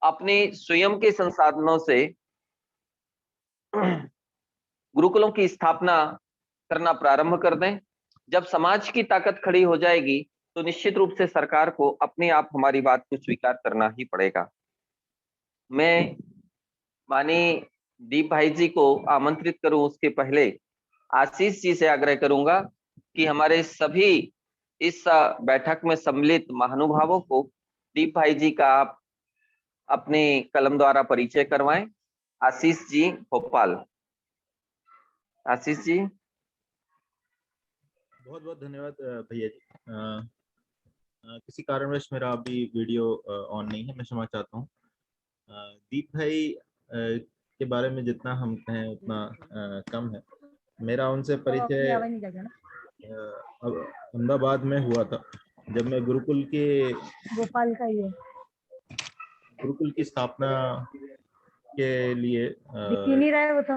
अपने स्वयं के संसाधनों से गुरुकुलों की स्थापना करना प्रारंभ कर दें। जब समाज की ताकत खड़ी हो जाएगी तो निश्चित रूप से सरकार को अपने आप हमारी बात को स्वीकार करना ही पड़ेगा। मैं माननीय दीप भाई जी को आमंत्रित करूं उसके पहले आशीष जी से आग्रह करूंगा कि हमारे सभी इस बैठक में सम्मिलित महानुभावों को दीप भाई जी का आप अपने कलम द्वारा परिचय करवाएं। आशीष जी भोपाल। आशीष जी। बहुत बहुत धन्यवाद भैया जी। किसी कारणवश मेरा अभी वीडियो ऑन नहीं है, मैं क्षमा चाहता हूँ। दीप भाई के बारे में जितना हम कहें उतना कम है। मेरा उनसे परिचय अहमदाबाद में हुआ था जब मैं गुरुकुल भोपाल का ही है। गुरुकुल की स्थापना के लिए दिख ही नहीं रहा है वो तो।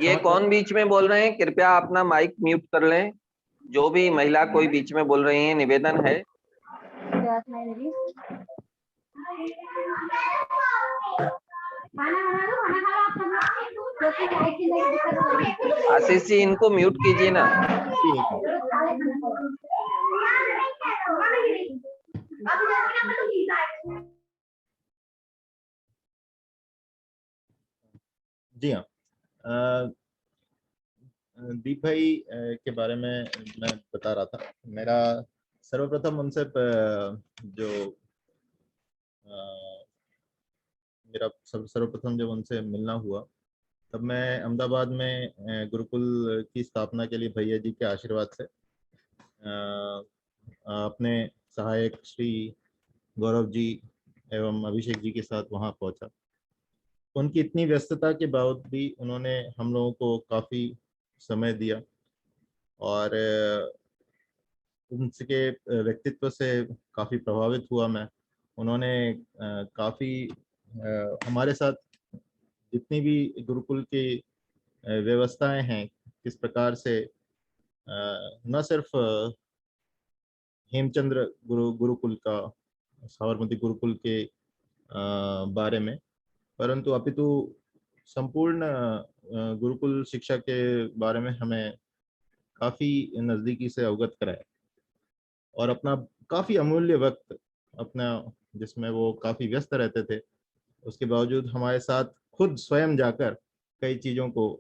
ये कौन बीच में बोल रहे हैं? कृपया अपना माइक म्यूट कर लें। जो भी महिला कोई बीच में बोल रही है, निवेदन है। आशीष जी इनको म्यूट कीजिए ना। जी हाँ, दीप भाई के बारे में मैं बता रहा था। मेरा सर्वप्रथम उनसे जो मेरा सर्वप्रथम जब उनसे मिलना हुआ तब मैं अहमदाबाद में गुरुकुल की स्थापना के लिए भैया जी के आशीर्वाद से अपने सहायक श्री गौरव जी एवं अभिषेक जी के साथ वहाँ पहुँचा। उनकी इतनी व्यस्तता के बावजूद भी उन्होंने हम लोगों को काफ़ी समय दिया और उनके व्यक्तित्व से काफ़ी प्रभावित हुआ मैं। उन्होंने काफ़ी हमारे साथ जितनी भी गुरुकुल की व्यवस्थाएं हैं, किस प्रकार से न सिर्फ हेमचंद्र गुरुकुल का, साबरमती गुरुकुल के बारे में, परंतु अपितु संपूर्ण गुरुकुल शिक्षा के बारे में हमें काफ़ी नज़दीकी से अवगत कराया और अपना काफ़ी अमूल्य वक्त अपना, जिसमें वो काफ़ी व्यस्त रहते थे, उसके बावजूद हमारे साथ खुद स्वयं जाकर कई चीज़ों को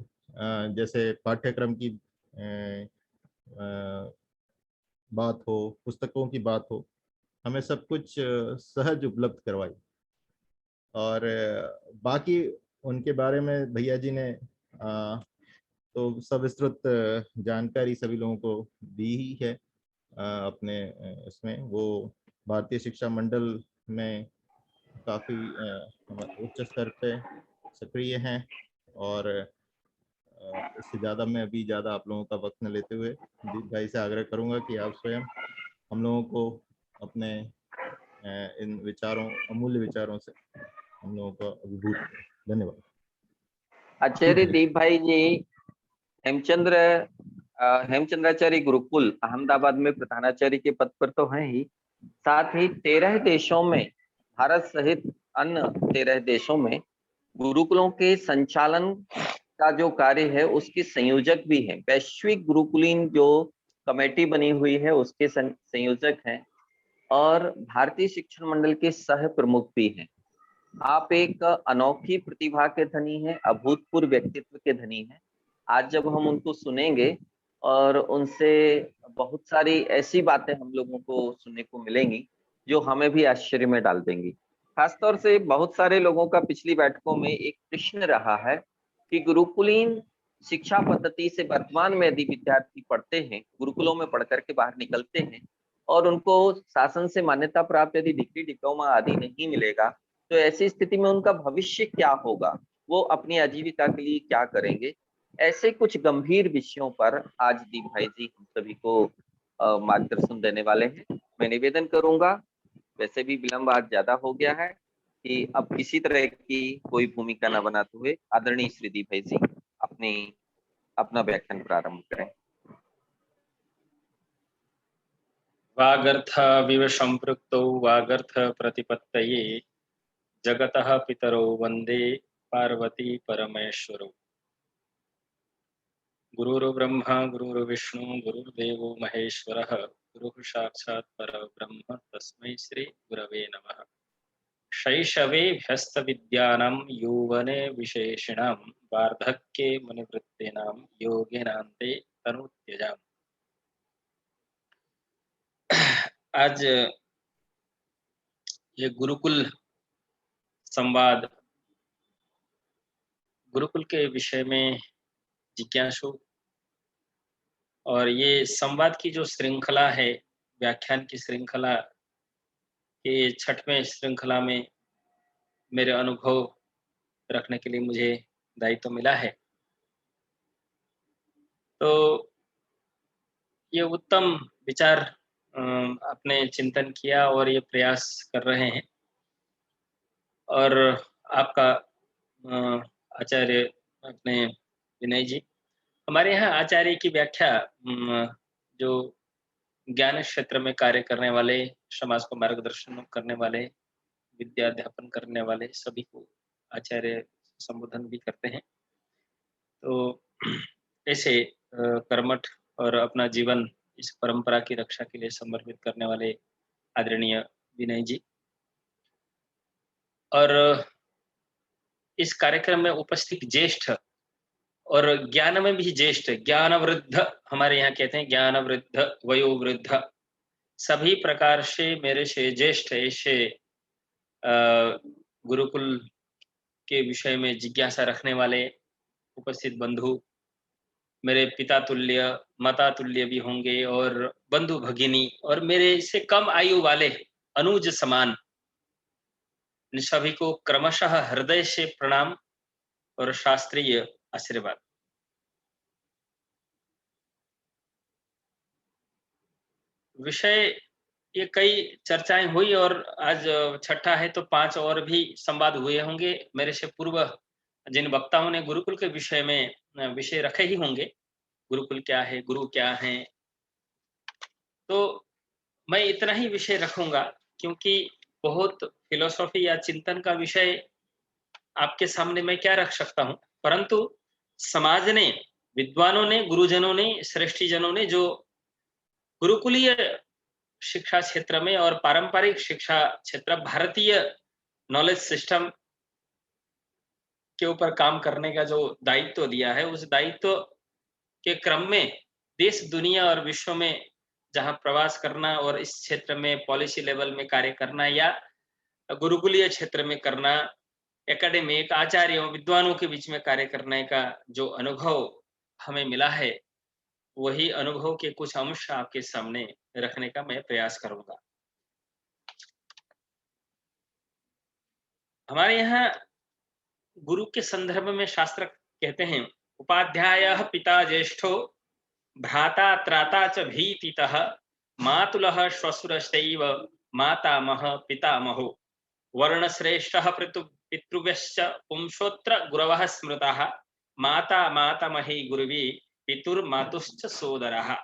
जैसे पाठ्यक्रम की बात हो, पुस्तकों की बात हो, हमें सब कुछ सहज उपलब्ध करवाई। और बाकी उनके बारे में भैया जी ने तो सविस्तृत जानकारी सभी लोगों को दी ही है। अपने इसमें वो भारतीय शिक्षा मंडल में काफ़ी उच्च स्तर पे सक्रिय हैं और इससे ज़्यादा मैं अभी ज़्यादा आप लोगों का वक्त न लेते हुए दीप भाई से आग्रह करूंगा कि आप स्वयं हम लोगों को अपने इन विचारों, अमूल्य विचारों से हम लोगों को अभिभूत करें। धन्यवाद। आचार्य दीप भाई जी हेमचंद्राचार्य गुरुकुल अहमदाबाद में प्रधानाचार्य के पद पर तो हैं ही, साथ ही 13 देशों में, भारत सहित अन्य 13 देशों में गुरुकुलों के संचालन का जो कार्य है उसके संयोजक भी हैं। वैश्विक गुरुकुलीन जो कमेटी बनी हुई है उसके संयोजक हैं और भारतीय शिक्षण मंडल के सह प्रमुख भी हैं। आप एक अनोखी प्रतिभा के धनी हैं, अभूतपूर्व व्यक्तित्व के धनी हैं। आज जब हम उनको सुनेंगे और उनसे बहुत सारी ऐसी बातें हम लोगों को सुनने को मिलेंगी जो हमें भी आश्चर्य में डाल देंगी। खासतौर से बहुत सारे लोगों का पिछली बैठकों में एक प्रश्न रहा है कि गुरुकुलीन शिक्षा पद्धति से वर्तमान में यदि विद्यार्थी पढ़ते हैं, गुरुकुलों में पढ़ करके बाहर निकलते हैं और उनको शासन से मान्यता प्राप्त यदि डिग्री डिप्लोमा आदि नहीं मिलेगा तो ऐसी स्थिति में उनका भविष्य क्या होगा, वो अपनी आजीविका के लिए क्या करेंगे। ऐसे कुछ गंभीर विषयों पर आज दीप भाई जी हम सभी को मार्गदर्शन देने वाले हैं। मैं निवेदन करूंगा, वैसे भी विलंब आज ज्यादा हो गया है, कि अब किसी तरह की कोई भूमिका न बनाते हुए आदरणीय श्री दीप भाई जी अपना व्याख्यान प्रारंभ करें। वागर्थ विव संपृक्तौ वागर्थ प्रतिपत्तये जगतः पितरौ वन्दे पार्वती परमेश्वरौ। गुरुर्ब्रह्मा गुरुर्विष्णु गुरुर्देवो महेश्वरः गुरुः साक्षात् परब्रह्म तस्मै श्री गुरवे नमः। शैशवे भ्यस्तविद्यानां यौवने विशेषिणां वार्धक्ये मुनिवृत्तीनां योगिनान्ते तनुत्यजाम्। आज ये गुरुकुल संवाद, गुरुकुल के विषय में जिज्ञासु, और ये संवाद की जो श्रृंखला है, व्याख्यान की श्रृंखला के 6वें श्रृंखला में मेरे अनुभव रखने के लिए मुझे दायित्व मिला है। तो ये उत्तम विचार आपने चिंतन किया और ये प्रयास कर रहे हैं। और आपका आचार्य अपने विनय जी, हमारे यहाँ आचार्य की व्याख्या जो ज्ञान क्षेत्र में कार्य करने वाले, समाज को मार्गदर्शन करने वाले, विद्या अध्यापन करने वाले सभी को आचार्य संबोधन भी करते हैं। तो ऐसे कर्मठ और अपना जीवन इस परंपरा की रक्षा के लिए समर्पित करने वाले आदरणीय विनय जी, और इस कार्यक्रम में उपस्थित ज्येष्ठ और ज्ञान में भी ज्येष्ठ, ज्ञान वृद्ध हमारे यहाँ कहते हैं, ज्ञान वृद्ध वयोवृद्ध, सभी प्रकार से मेरे से ज्येष्ठ ऐसे गुरुकुल के विषय में जिज्ञासा रखने वाले उपस्थित बंधु, मेरे पिता तुल्य माता तुल्य भी होंगे, और बंधु भगिनी, और मेरे से कम आयु वाले अनुज समान, इन सभी को क्रमशः हृदय से प्रणाम और शास्त्रीय आशीर्वाद। विषय ये कई चर्चाएं हुई, और आज 6ठा है तो 5 और भी संवाद हुए होंगे। मेरे से पूर्व जिन वक्ताओं ने गुरुकुल के विषय में विषय रखे ही होंगे, गुरुकुल क्या है, गुरु क्या है। तो मैं इतना ही विषय रखूंगा, क्योंकि बहुत फिलोसॉफी या चिंतन का विषय आपके सामने मैं क्या रख सकता हूं, परंतु समाज ने, विद्वानों ने, गुरुजनों ने, श्रेष्ठी जनों ने जो गुरुकुलीय शिक्षा क्षेत्र में और पारंपरिक शिक्षा क्षेत्र, भारतीय नॉलेज सिस्टम के ऊपर काम करने का जो दायित्व दिया है, उस दायित्व के क्रम में देश दुनिया और विश्व में जहां प्रवास करना और इस क्षेत्र में पॉलिसी लेवल में कार्य करना या गुरुकुलीय क्षेत्र में करना, एकेडमिक आचार्यों विद्वानों के बीच में कार्य करने का जो अनुभव हमें मिला है, वही अनुभव के कुछ अंश आपके सामने रखने का मैं प्रयास करूंगा। हमारे यहाँ गुरु के संदर्भ में शास्त्र कहते हैं, उपाध्यायः पिता ज्येष्ठो भ्राता त्राता च भीतितः मातुलः श्वशुरश्चैव मातामहः पितामहो वर्णश्रेष्ठः पितृव्यश्च पुंसोऽत्र गुरवः स्मृतः माता मातामही गुरुवी पितुर्मातुश्च सोदरः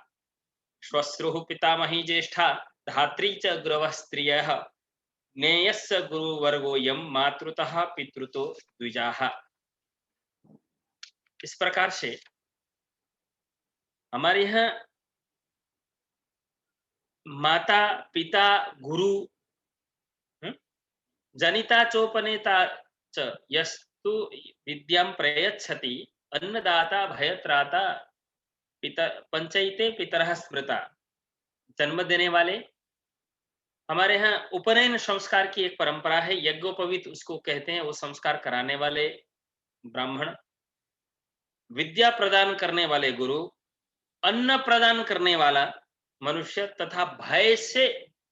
श्वश्रुः पितामही ज्येष्ठा धात्री च गुरवः स्त्रियः ज्ञेयस्य गुरुवर्गोऽयं मातृतः पितृतो द्विजाः। इस प्रकार से हमारे यहाँ माता पिता गुरु जनिता चोपनेता च यस्तु विद्यां प्रयच्छति अन्नदाता भयत्राता पिता पंचैते पितरः स्मृता। जन्म देने वाले, हमारे यहाँ उपनयन संस्कार की एक परंपरा है, यज्ञोपवीत उसको कहते हैं, वो संस्कार कराने वाले ब्राह्मण, विद्या प्रदान करने वाले गुरु, अन्न प्रदान करने वाला मनुष्य, तथा भय से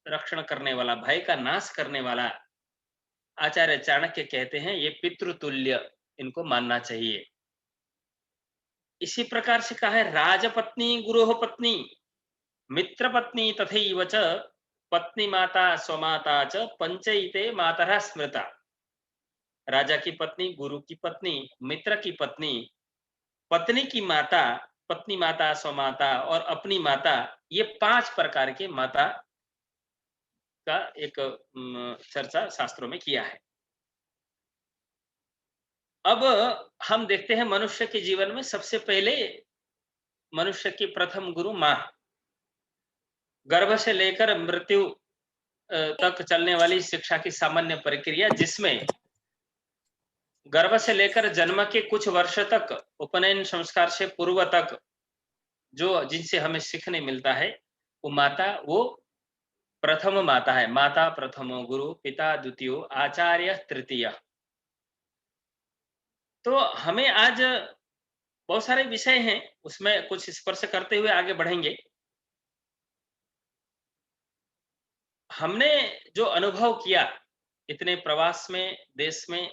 रक्षण करने वाला, भय का नाश करने वाला आचार्य चाणक्य कहते हैं ये पितृतुल्य, इनको मानना चाहिए। इसी प्रकार से कहा है, राजपत्नी गुरोः पत्नी मित्र पत्नी तथैव च पत्नी माता स्वमाता च पंचैते मातरः स्मृता। राजा की पत्नी, गुरु की पत्नी, मित्र की पत्नी, पत्नी की माता, पत्नी माता स्वमाता और अपनी माता, ये 5 प्रकार के माता का एक चर्चा शास्त्रों में किया है। अब हम देखते हैं मनुष्य के जीवन में सबसे पहले मनुष्य की प्रथम गुरु माँ, गर्भ से लेकर मृत्यु तक चलने वाली शिक्षा की सामान्य प्रक्रिया, जिसमें गर्भ से लेकर जन्म के कुछ वर्ष तक उपनयन संस्कार से पूर्व तक जो जिनसे हमें सीखने मिलता है, वो प्रथम माता है। माता प्रथमो गुरु, पिता द्वितीयो, आचार्य तृतीय। तो हमें आज बहुत सारे विषय हैं, उसमें कुछ स्पर्श करते हुए आगे बढ़ेंगे। हमने जो अनुभव किया इतने प्रवास में, देश में,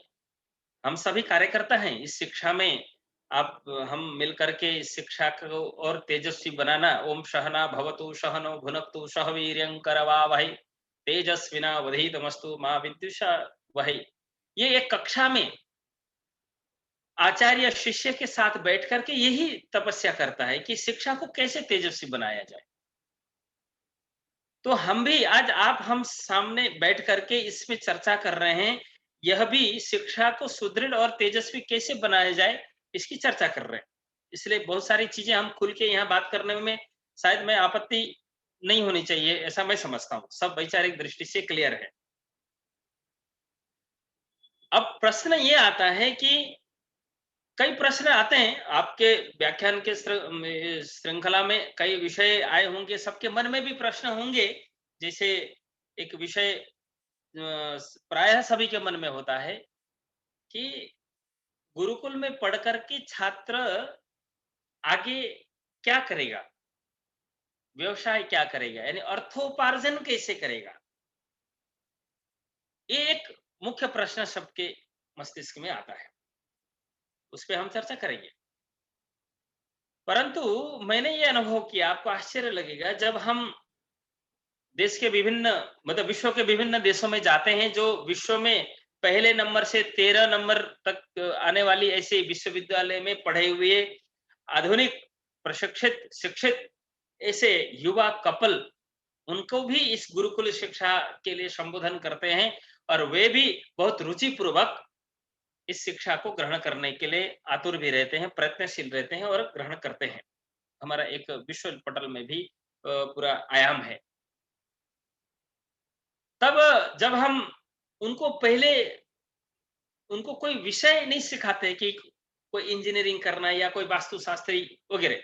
हम सभी कार्यकर्ता हैं इस शिक्षा में। आप हम मिलकर के इस शिक्षा को और तेजस्वी बनाना। ओम सहना भवतु सहनो भुनक्तु सह वीर्यं करवावहै तेजस्विनावधीतमस्तु मा विद्विषावहै। ये एक कक्षा में आचार्य शिष्य के साथ बैठ करके यही तपस्या करता है कि शिक्षा को कैसे तेजस्वी बनाया जाए। तो हम भी आज हम सामने बैठ करके इसमें चर्चा कर रहे हैं। यह भी शिक्षा को सुदृढ़ और तेजस्वी कैसे बनाया जाए, इसकी चर्चा कर रहे हैं। इसलिए बहुत सारी चीजें हम खुल के यहाँ बात करने में शायद मैं आपत्ति नहीं होनी चाहिए, ऐसा मैं समझता हूँ। सब वैचारिक दृष्टि से क्लियर है। अब प्रश्न ये आता है कि कई प्रश्न आते हैं आपके व्याख्यान के श्रृंखला में, कई विषय आए होंगे, सबके मन में भी प्रश्न होंगे। जैसे एक विषय प्रायः सभी के मन में होता है कि गुरुकुल में पढ़ करके छात्र आगे क्या करेगा, व्यवसाय क्या करेगा, यानी अर्थोपार्जन कैसे करेगा। ये एक मुख्य प्रश्न सबके मस्तिष्क में आता है, उस पर हम चर्चा करेंगे। परंतु मैंने ये अनुभव किया, आपको आश्चर्य लगेगा, जब हम देश के विभिन्न मतलब विश्व के विभिन्न देशों में जाते हैं, जो विश्व में पहले नंबर से 13 नंबर तक आने वाली ऐसे विश्वविद्यालय में पढ़े हुए आधुनिक प्रशिक्षित शिक्षित ऐसे युवा कपल, उनको भी इस गुरुकुल शिक्षा के लिए संबोधन करते हैं और वे भी बहुत रुचि पूर्वक इस शिक्षा को ग्रहण करने के लिए आतुर भी रहते हैं, प्रयत्नशील रहते हैं और ग्रहण करते हैं। हमारा एक विश्व पटल में भी पूरा आयाम है। तब जब हम उनको पहले उनको कोई विषय नहीं सिखाते कि कोई इंजीनियरिंग करना है या कोई वास्तुशास्त्री वगैरह,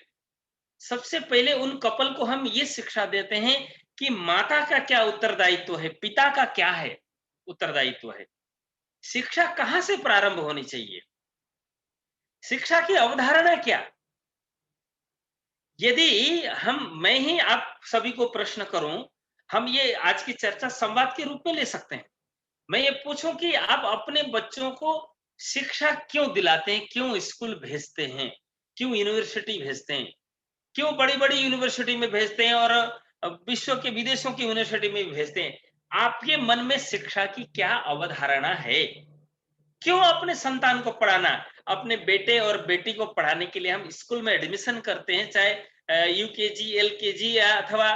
सबसे पहले उन कपल को हम ये शिक्षा देते हैं कि माता का क्या उत्तरदायित्व है, पिता का क्या है उत्तरदायित्व है, शिक्षा कहां से प्रारंभ होनी चाहिए, शिक्षा की अवधारणा क्या। यदि मैं ही आप सभी को प्रश्न करूं, हम ये आज की चर्चा संवाद के रूप में ले सकते हैं। मैं ये पूछूं कि आप अपने बच्चों को शिक्षा क्यों दिलाते हैं, क्यों स्कूल भेजते हैं, क्यों यूनिवर्सिटी भेजते हैं, क्यों बड़ी-बड़ी यूनिवर्सिटी में भेजते हैं और विश्व के विदेशों की यूनिवर्सिटी में भी भेजते हैं। आपके मन में शिक्षा की क्या अवधारणा है? क्यों अपने संतान को पढ़ाना, अपने बेटे और बेटी को पढ़ाने के लिए हम स्कूल में एडमिशन करते हैं, चाहे यूकेजी, एलकेजी या अथवा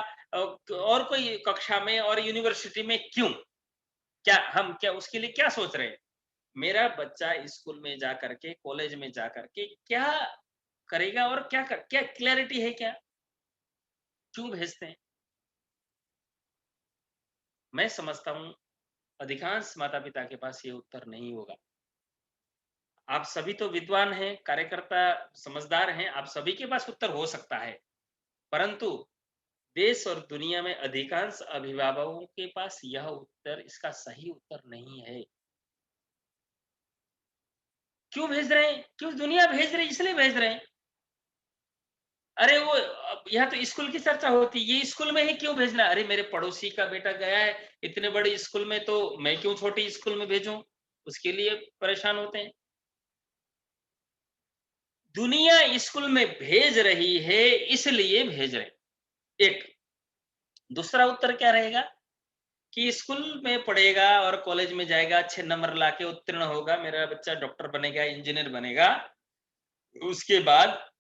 और कोई कक्षा में और यूनिवर्सिटी में क्यों? क्या उसके लिए क्या सोच रहे हैं? मेरा बच्चा स्कूल में जा करके, कॉलेज में जा करके क्या करेगा और क्या क्लैरिटी है क्या? क्यों भेजते हैं? मैं समझता हूँ अधिकांश माता-पिता के पास ये उत्तर नहीं होगा। आप सभी तो विद्वान हैं, कार्यकर्ता समझदार हैं, आप सभी के पास उत्तर हो सकता है। परंतु देश और दुनिया में अधिकांश अभिभावकों के पास यह उत्तर, इसका सही उत्तर नहीं है। क्यों भेज रहे हैं? क्यों दुनिया भेज रही है, इसलिए भेज रहे हैं। अरे वो यहाँ तो स्कूल की चर्चा होती है, ये स्कूल में ही क्यों भेजना? अरे मेरे पड़ोसी का बेटा गया है इतने बड़े स्कूल में, तो मैं क्यों छोटी स्कूल में भेजूं? उसके लिए परेशान होते हैं। दुनिया स्कूल में भेज रही है, इसलिए भेज रहे। एक दूसरा उत्तर क्या रहेगा कि स्कूल में पढ़ेगा और कॉलेज में जाएगा, अच्छे नंबर लाके उत्तीर्ण होगा, मेरा बच्चा डॉक्टर बनेगा, इंजीनियर बनेगा, उसके बाद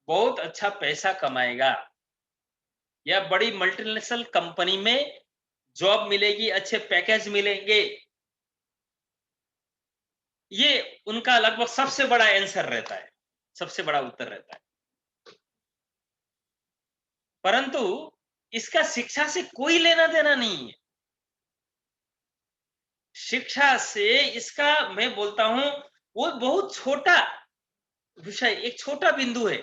बहुत अच्छा पैसा कमाएगा या बड़ी मल्टीनेशनल कंपनी में जॉब मिलेगी, अच्छे पैकेज मिलेंगे, ये उनका लगभग सबसे बड़ा आंसर रहता है, सबसे बड़ा उत्तर रहता है। परंतु इसका शिक्षा से कोई लेना देना नहीं है। शिक्षा से इसका मैं बोलता हूं वो बहुत छोटा विषय, एक छोटा बिंदु है।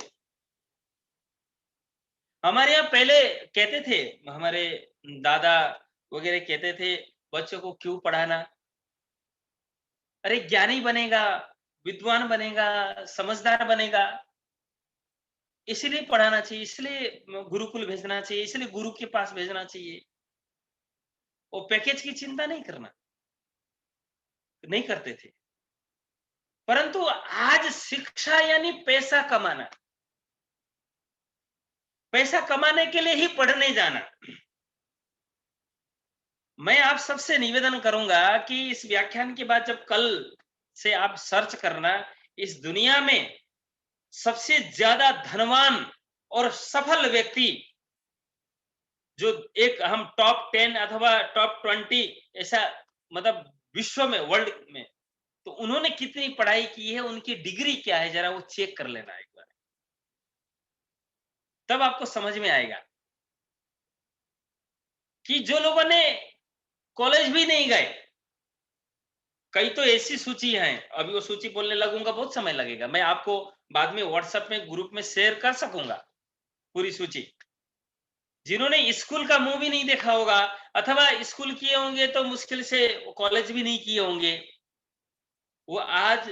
हमारे यहाँ पहले कहते थे, हमारे दादा वगैरह कहते थे, बच्चों को क्यों पढ़ाना, अरे ज्ञानी बनेगा, विद्वान बनेगा, समझदार बनेगा, इसलिए पढ़ाना चाहिए, इसलिए गुरुकुल भेजना चाहिए, इसलिए गुरु के पास भेजना चाहिए। वो पैकेज की चिंता नहीं करना, नहीं करते थे। परंतु आज शिक्षा यानी पैसा कमाना, पैसा कमाने के लिए ही पढ़ने जाना। मैं आप सबसे निवेदन करूंगा कि इस व्याख्यान के बाद जब कल से आप सर्च करना, इस दुनिया में सबसे ज्यादा धनवान और सफल व्यक्ति जो एक हम टॉप 10 अथवा टॉप 20 ऐसा मतलब विश्व में, वर्ल्ड में, तो उन्होंने कितनी पढ़ाई की है, उनकी डिग्री क्या है, जरा वो चेक कर लेना एक बार, तब आपको समझ में आएगा कि जो लोगों ने कॉलेज भी नहीं गए, कई तो ऐसी सूची है, अभी वो सूची बोलने लगूंगा बहुत समय लगेगा, मैं आपको बाद में व्हाट्सएप में ग्रुप में शेयर कर सकूंगा पूरी सूची। जिन्होंने स्कूल का मुंह भी नहीं देखा होगा, अथवा स्कूल किए होंगे तो मुश्किल से कॉलेज भी नहीं किए होंगे, वो आज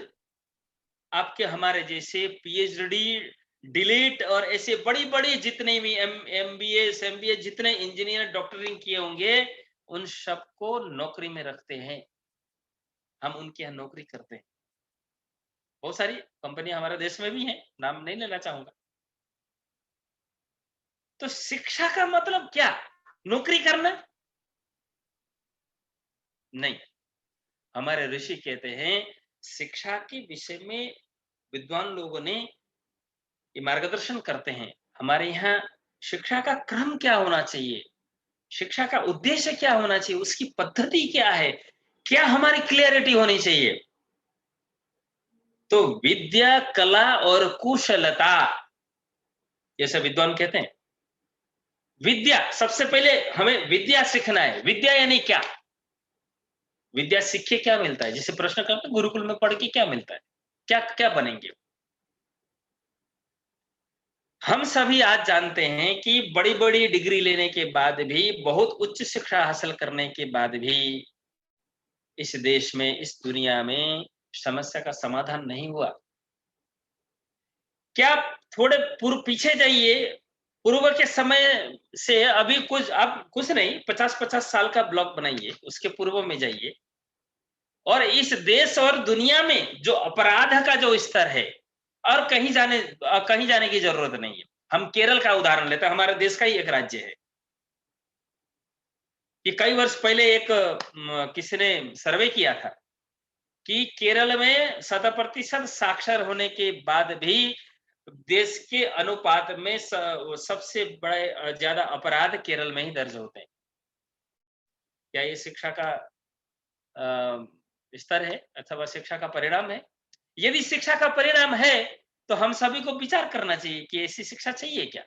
आपके हमारे जैसे पीएचडी, डिलीट और ऐसे बड़ी बड़ी जितने भी एमबीए जितने इंजीनियर डॉक्टरिंग किए होंगे, उन सबको नौकरी में रखते हैं। हम उनके यहाँ नौकरी करते हैं। बहुत सारी कंपनियां हमारे देश में भी हैं, नाम नहीं लेना चाहूंगा। तो शिक्षा का मतलब क्या, नौकरी करना नहीं। हमारे ऋषि कहते हैं शिक्षा के विषय में विद्वान लोगों ने ये मार्गदर्शन करते हैं। हमारे यहाँ शिक्षा का क्रम क्या होना चाहिए, शिक्षा का उद्देश्य क्या होना चाहिए, उसकी पद्धति क्या है, क्या हमारी क्लियरिटी होनी चाहिए। तो विद्या, कला और कुशलता, जैसे विद्वान कहते हैं, विद्या सबसे पहले हमें विद्या सीखना है। विद्या यानी क्या, विद्या सीख के क्या मिलता है, जैसे प्रश्न करते हैं गुरुकुल में पढ़ के क्या मिलता है, क्या क्या बनेंगे। हम सभी आज जानते हैं कि बड़ी बड़ी डिग्री लेने के बाद भी, बहुत उच्च शिक्षा हासिल करने के बाद भी इस देश में, इस दुनिया में समस्या का समाधान नहीं हुआ। क्या थोड़े पूर्व पीछे जाइए, पूर्व के समय से अभी कुछ, आप कुछ नहीं 50-50 साल का ब्लॉक बनाइए, उसके पूर्व में जाइए, और इस देश और दुनिया में जो अपराध का जो स्तर है, और कहीं जाने की जरूरत नहीं है। हम केरल का उदाहरण लेते हैं, हमारे देश का ही एक राज्य है कि कई वर्ष पहले एक किसी ने सर्वे किया था कि केरल में 100% साक्षर होने के बाद भी देश के अनुपात में सबसे बड़े ज्यादा अपराध केरल में ही दर्ज होते हैं। क्या ये शिक्षा का स्तर है अथवा शिक्षा का परिणाम है? यदि शिक्षा का परिणाम है तो हम सभी को विचार करना चाहिए कि ऐसी शिक्षा चाहिए क्या।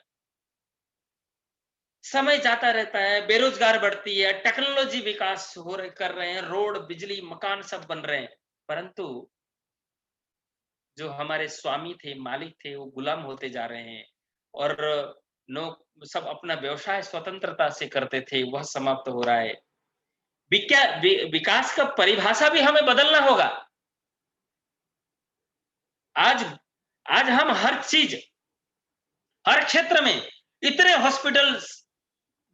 समय जाता रहता है, बेरोजगार बढ़ती है, टेक्नोलॉजी विकास कर रहे हैं, रोड, बिजली, मकान सब बन रहे हैं, परंतु जो हमारे स्वामी थे, मालिक थे, वो गुलाम होते जा रहे हैं, और सब अपना व्यवसाय स्वतंत्रता से करते थे, वह समाप्त हो रहा है। विकास का परिभाषा भी हमें बदलना होगा। आज हम हर चीज, हर क्षेत्र में इतने हॉस्पिटल्स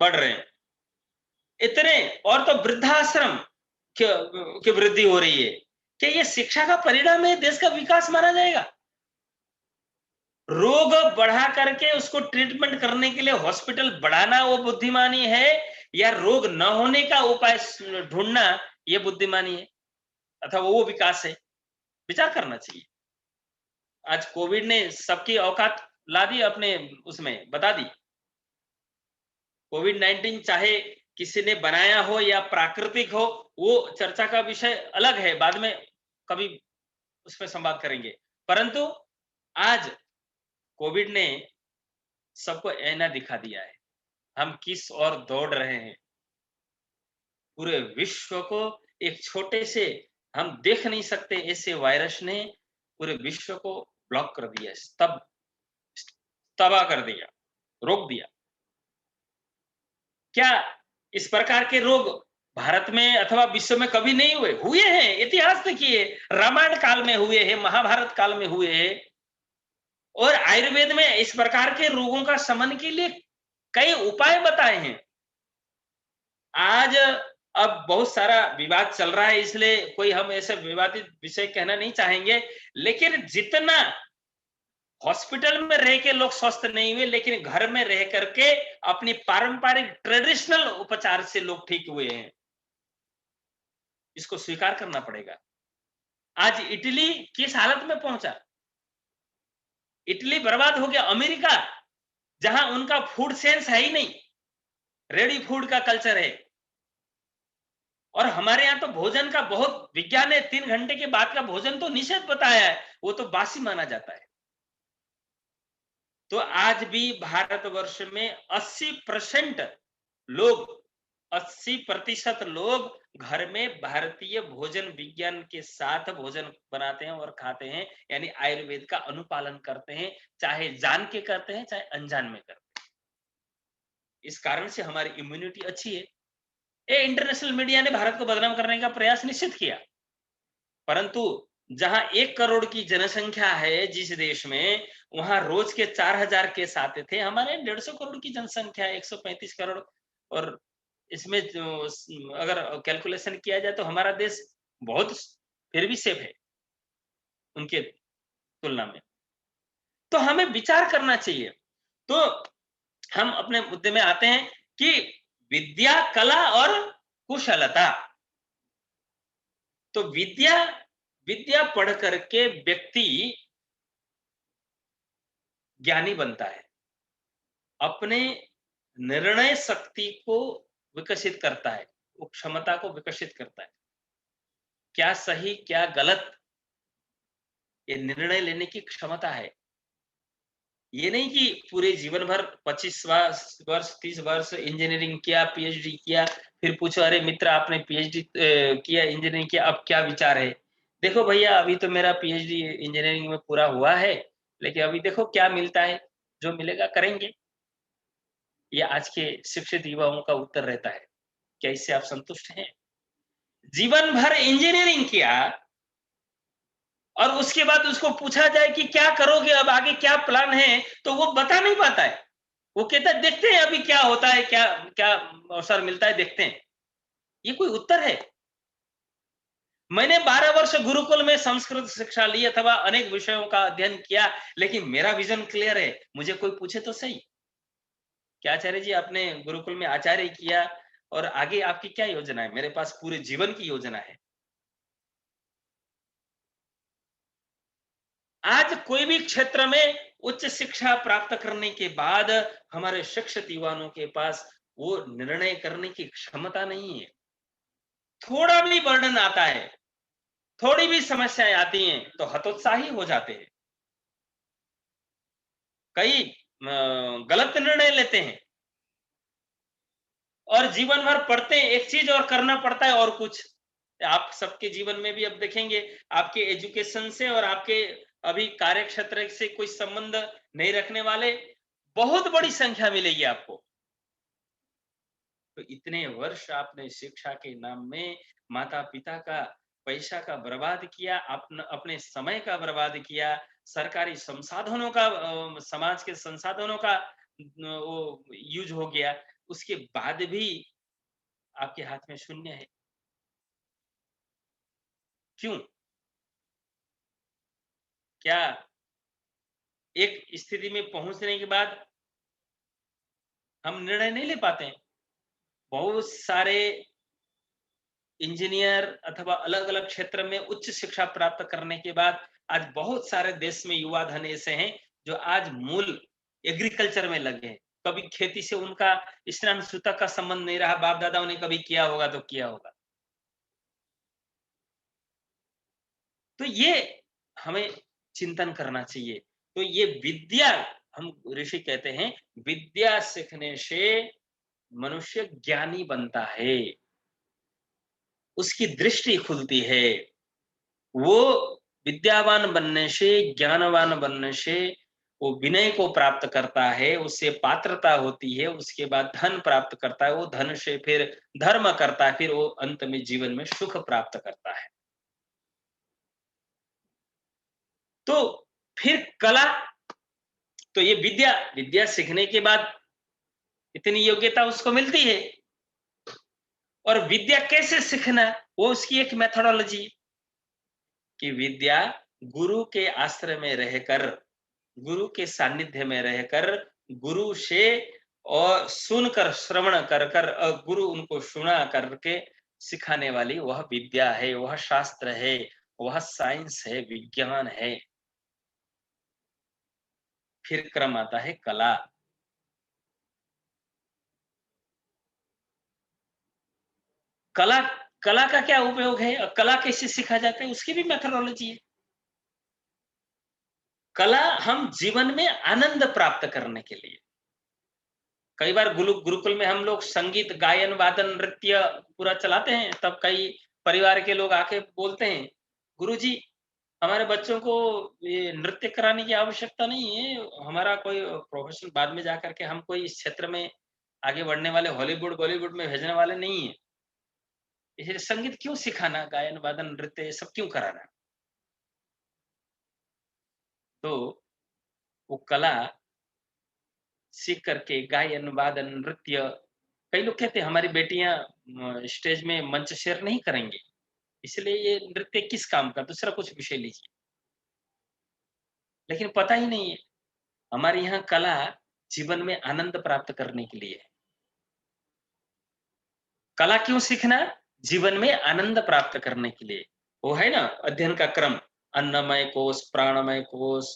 बढ़ रहे हैं, इतने, और तो वृद्धाश्रम की वृद्धि हो रही है। क्या ये शिक्षा का परिणाम है, देश का विकास माना जाएगा? रोग बढ़ा करके उसको ट्रीटमेंट करने के लिए हॉस्पिटल बढ़ाना वो बुद्धिमानी है, या रोग न होने का उपाय ढूंढना ये बुद्धिमानी है, अथवा वो विकास है? विचार करना चाहिए। आज कोविड ने सबकी औकात ला दी, अपने उसमें बता दी। कोविड-19 चाहे किसी ने बनाया हो या प्राकृतिक हो, वो चर्चा का विषय अलग है, बाद में कभी उस पर संवाद करेंगे। परंतु आज कोविड ने सबको ऐना दिखा दिया है, हम किस ओर दौड़ रहे हैं। पूरे विश्व को एक छोटे से, हम देख नहीं सकते ऐसे वायरस ने पूरे विश्व को ब्लॉक कर दिया, तबाह कर दिया, रोक दिया। क्या इस प्रकार के रोग भारत में अथवा विश्व में कभी नहीं हुए? हुए हैं, इतिहास देखिए, रामायण काल में हुए हैं, महाभारत काल में हुए हैं। और आयुर्वेद में इस प्रकार के रोगों का शमन के लिए कई उपाय बताए हैं। आज अब बहुत सारा विवाद चल रहा है, इसलिए कोई हम ऐसे विवादित विषय कहना नहीं चाहेंगे, लेकिन जितना हॉस्पिटल में रह के लोग स्वस्थ नहीं हुए, लेकिन घर में रह करके अपनी पारंपरिक ट्रेडिशनल उपचार से लोग ठीक हुए हैं, इसको स्वीकार करना पड़ेगा। आज इटली किस हालत में पहुंचा? इटली बर्बाद हो गया। अमेरिका, जहां उनका फूड सेंस है ही नहीं, रेडी फूड का कल्चर है। और हमारे यहाँ तो भोजन का बहुत विज्ञान है, 3 घंटे के बाद का भोजन तो निषेध बताया है, वो तो बासी माना जाता है। तो आज भी भारतवर्ष में 80% लोग घर में भारतीय भोजन विज्ञान के साथ भोजन बनाते हैं और खाते हैं, यानी आयुर्वेद का अनुपालन करते हैं, चाहे जान के करते हैं चाहे अनजान में करते हैं। इस कारण से हमारी इम्यूनिटी अच्छी है। ये इंटरनेशनल मीडिया ने भारत को बदनाम करने का प्रयास निश्चित किया, परंतु जहां 1 करोड़ की जनसंख्या है जिस देश में, वहां रोज के 4000 केस आते थे। हमारे 150 करोड़ की जनसंख्या है, 135 करोड़, और इसमें अगर कैलकुलेशन किया जाए तो हमारा देश बहुत फिर भी सेफ है उनके तुलना में। तो हमें विचार करना चाहिए। तो हम अपने मुद्दे में आते हैं कि विद्या, कला और कुशलता। तो विद्या पढ़ करके व्यक्ति ज्ञानी बनता है, अपने निर्णय शक्ति को विकसित करता है, वो क्षमता को विकसित करता है, क्या सही क्या गलत ये निर्णय लेने की क्षमता है। ये नहीं कि पूरे जीवन भर 25 वर्ष 30 वर्ष इंजीनियरिंग किया, पीएचडी किया, फिर पूछो अरे मित्र आपने पीएचडी किया, इंजीनियरिंग किया, अब क्या विचार है? देखो भैया अभी तो मेरा पीएचडी इंजीनियरिंग में पूरा हुआ है, लेकिन अभी देखो क्या मिलता है, जो मिलेगा करेंगे। ये आज के शिक्षित युवाओं का उत्तर रहता है। क्या इससे आप संतुष्ट हैं? जीवन भर इंजीनियरिंग किया और उसके बाद उसको पूछा जाए कि क्या करोगे, अब आगे क्या प्लान है, तो वो बता नहीं पाता है। वो कहता है देखते हैं अभी क्या होता है, क्या क्या अवसर मिलता है, देखते हैं। ये कोई उत्तर है? मैंने 12 वर्ष गुरुकुल में संस्कृत शिक्षा ली अथवा अनेक विषयों का अध्ययन किया, लेकिन मेरा विजन क्लियर है। मुझे कोई पूछे तो सही, क्या आचार्य जी आपने गुरुकुल में आचार्य किया और आगे आपकी क्या योजना है? मेरे पास पूरे जीवन की योजना है। आज कोई भी क्षेत्र में उच्च शिक्षा प्राप्त करने के बाद हमारे शिक्षित युवाओं के पास वो निर्णय करने की क्षमता नहीं है। थोड़ा भी बर्डन आता है, थोड़ी भी समस्याएं आती हैं तो हतोत्साही हो जाते हैं, कई गलत निर्णय लेते हैं और जीवन भर पढ़ते हैं एक चीज और करना पड़ता है और कुछ। आप सबके जीवन में भी अब देखेंगे, आपके एजुकेशन से और आपके अभी कार्य क्षेत्र से कोई संबंध नहीं रखने वाले बहुत बड़ी संख्या मिलेगी आपको। तो इतने वर्ष आपने शिक्षा के नाम में माता पिता का पैसा का बर्बाद किया, अपने समय का बर्बाद किया, सरकारी संसाधनों का समाज के संसाधनों का वो यूज हो गया, उसके बाद भी आपके हाथ में शून्य है। क्यों? क्या एक स्थिति में पहुंचने के बाद हम निर्णय नहीं ले पाते हैं? बहुत सारे इंजीनियर अथवा अलग अलग क्षेत्र में उच्च शिक्षा प्राप्त करने के बाद आज बहुत सारे देश में युवा धन ऐसे हैं जो आज मूल एग्रीकल्चर में लगे हैं, कभी खेती से उनका स्नान सूतक का संबंध नहीं रहा, बाप दादाओं ने कभी किया होगा तो किया होगा। तो ये हमें चिंतन करना चाहिए। तो ये विद्या, हम ऋषि कहते हैं, विद्या सीखने से मनुष्य ज्ञानी बनता है, उसकी दृष्टि खुलती है। वो विद्यावान बनने से, ज्ञानवान बनने से वो विनय को प्राप्त करता है, उससे पात्रता होती है, उसके बाद धन प्राप्त करता है, वो धन से फिर धर्म करता है, फिर वो अंत में जीवन में सुख प्राप्त करता है। तो फिर कला, तो ये विद्या, विद्या सीखने के बाद इतनी योग्यता उसको मिलती है। और विद्या कैसे सीखना, वो उसकी एक मेथोडोलॉजी कि विद्या गुरु के आश्रय में रहकर, गुरु के सानिध्य में रहकर, गुरु से और सुनकर, श्रवण कर कर, गुरु उनको सुना करके सिखाने वाली वह विद्या है, वह शास्त्र है, वह साइंस है, विज्ञान है। फिर क्रम आता है कला। कला, कला का क्या उपयोग है और कला कैसे सीखा जाता है, उसकी भी मेथोडोलॉजी है। कला हम जीवन में आनंद प्राप्त करने के लिए, कई बार गुरुकुल में हम लोग संगीत, गायन, वादन, नृत्य पूरा चलाते हैं, तब कई परिवार के लोग आके बोलते हैं, गुरुजी हमारे बच्चों को ये नृत्य कराने की आवश्यकता नहीं है, हमारा कोई प्रोफेशन बाद में जाकर के, हम कोई इस क्षेत्र में आगे बढ़ने वाले, हॉलीवुड बॉलीवुड में भेजने वाले नहीं है, इसलिए संगीत क्यों सिखाना, गायन वादन नृत्य ये सब क्यों कराना। तो वो कला सीख करके, गायन वादन नृत्य, कई लोग कहते हैं हमारी बेटियां स्टेज में मंच शेयर नहीं करेंगे, इसलिए ये नृत्य किस काम का, दूसरा कुछ विषय लीजिए। लेकिन पता ही नहीं है हमारे यहाँ कला जीवन में आनंद प्राप्त करने के लिए है। कला क्यों सीखना, जीवन में आनंद प्राप्त करने के लिए। वो है ना अध्ययन का क्रम, अन्नमय कोश, प्राणमय कोश,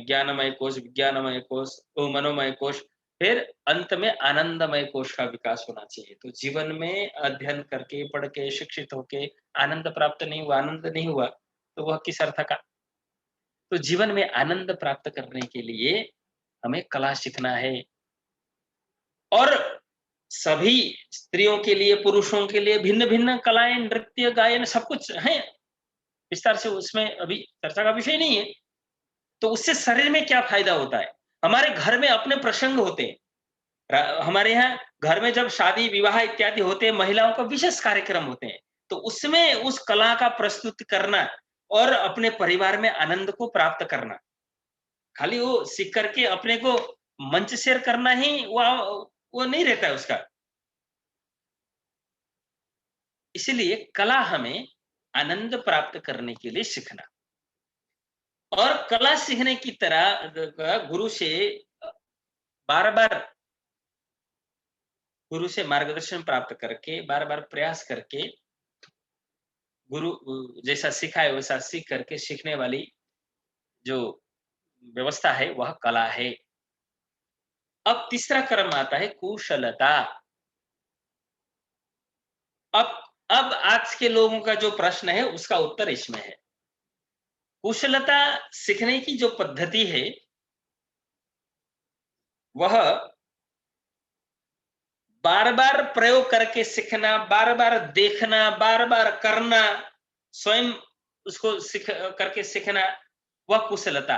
ज्ञानमय कोश, विज्ञानमय कोश, तो मनोमय कोश, फिर अंत में आनंदमय कोश का विकास होना चाहिए। तो जीवन में अध्ययन करके, पढ़ के, शिक्षित होके आनंद प्राप्त नहीं हुआ, आनंद नहीं हुआ, तो वह किस अर्थ का। तो जीवन में आनंद प्राप्त करने के लिए हमें कला सीखना है। और सभी स्त्रियों के लिए, पुरुषों के लिए भिन्न भिन्न कलाएं, नृत्य, गायन सब कुछ है, विस्तार से उसमें अभी चर्चा का विषय नहीं है। तो उससे शरीर में क्या फायदा होता है, हमारे घर में अपने प्रसंग होते हैं, हमारे यहाँ घर में जब शादी विवाह इत्यादि होते हैं, महिलाओं का विशेष कार्यक्रम होते हैं, तो उसमें उस कला का प्रस्तुत करना और अपने परिवार में आनंद को प्राप्त करना, खाली वो सीख करके अपने को मंच शेयर करना ही वो नहीं रहता है उसका। इसलिए कला हमें आनंद प्राप्त करने के लिए सीखना, और कला सीखने की तरह गुरु से बार बार, गुरु से मार्गदर्शन प्राप्त करके, बार बार प्रयास करके, गुरु जैसा सिखाए वैसा सीख करके सीखने वाली जो व्यवस्था है वह कला है। अब तीसरा क्रम आता है कुशलता। अब अब आज के लोगों का जो प्रश्न है उसका उत्तर इसमें है। कुशलता सीखने की जो पद्धति है वह बार बार प्रयोग करके सीखना, बार बार देखना, बार बार करना, स्वयं उसको सीख करके सीखना, वह कुशलता,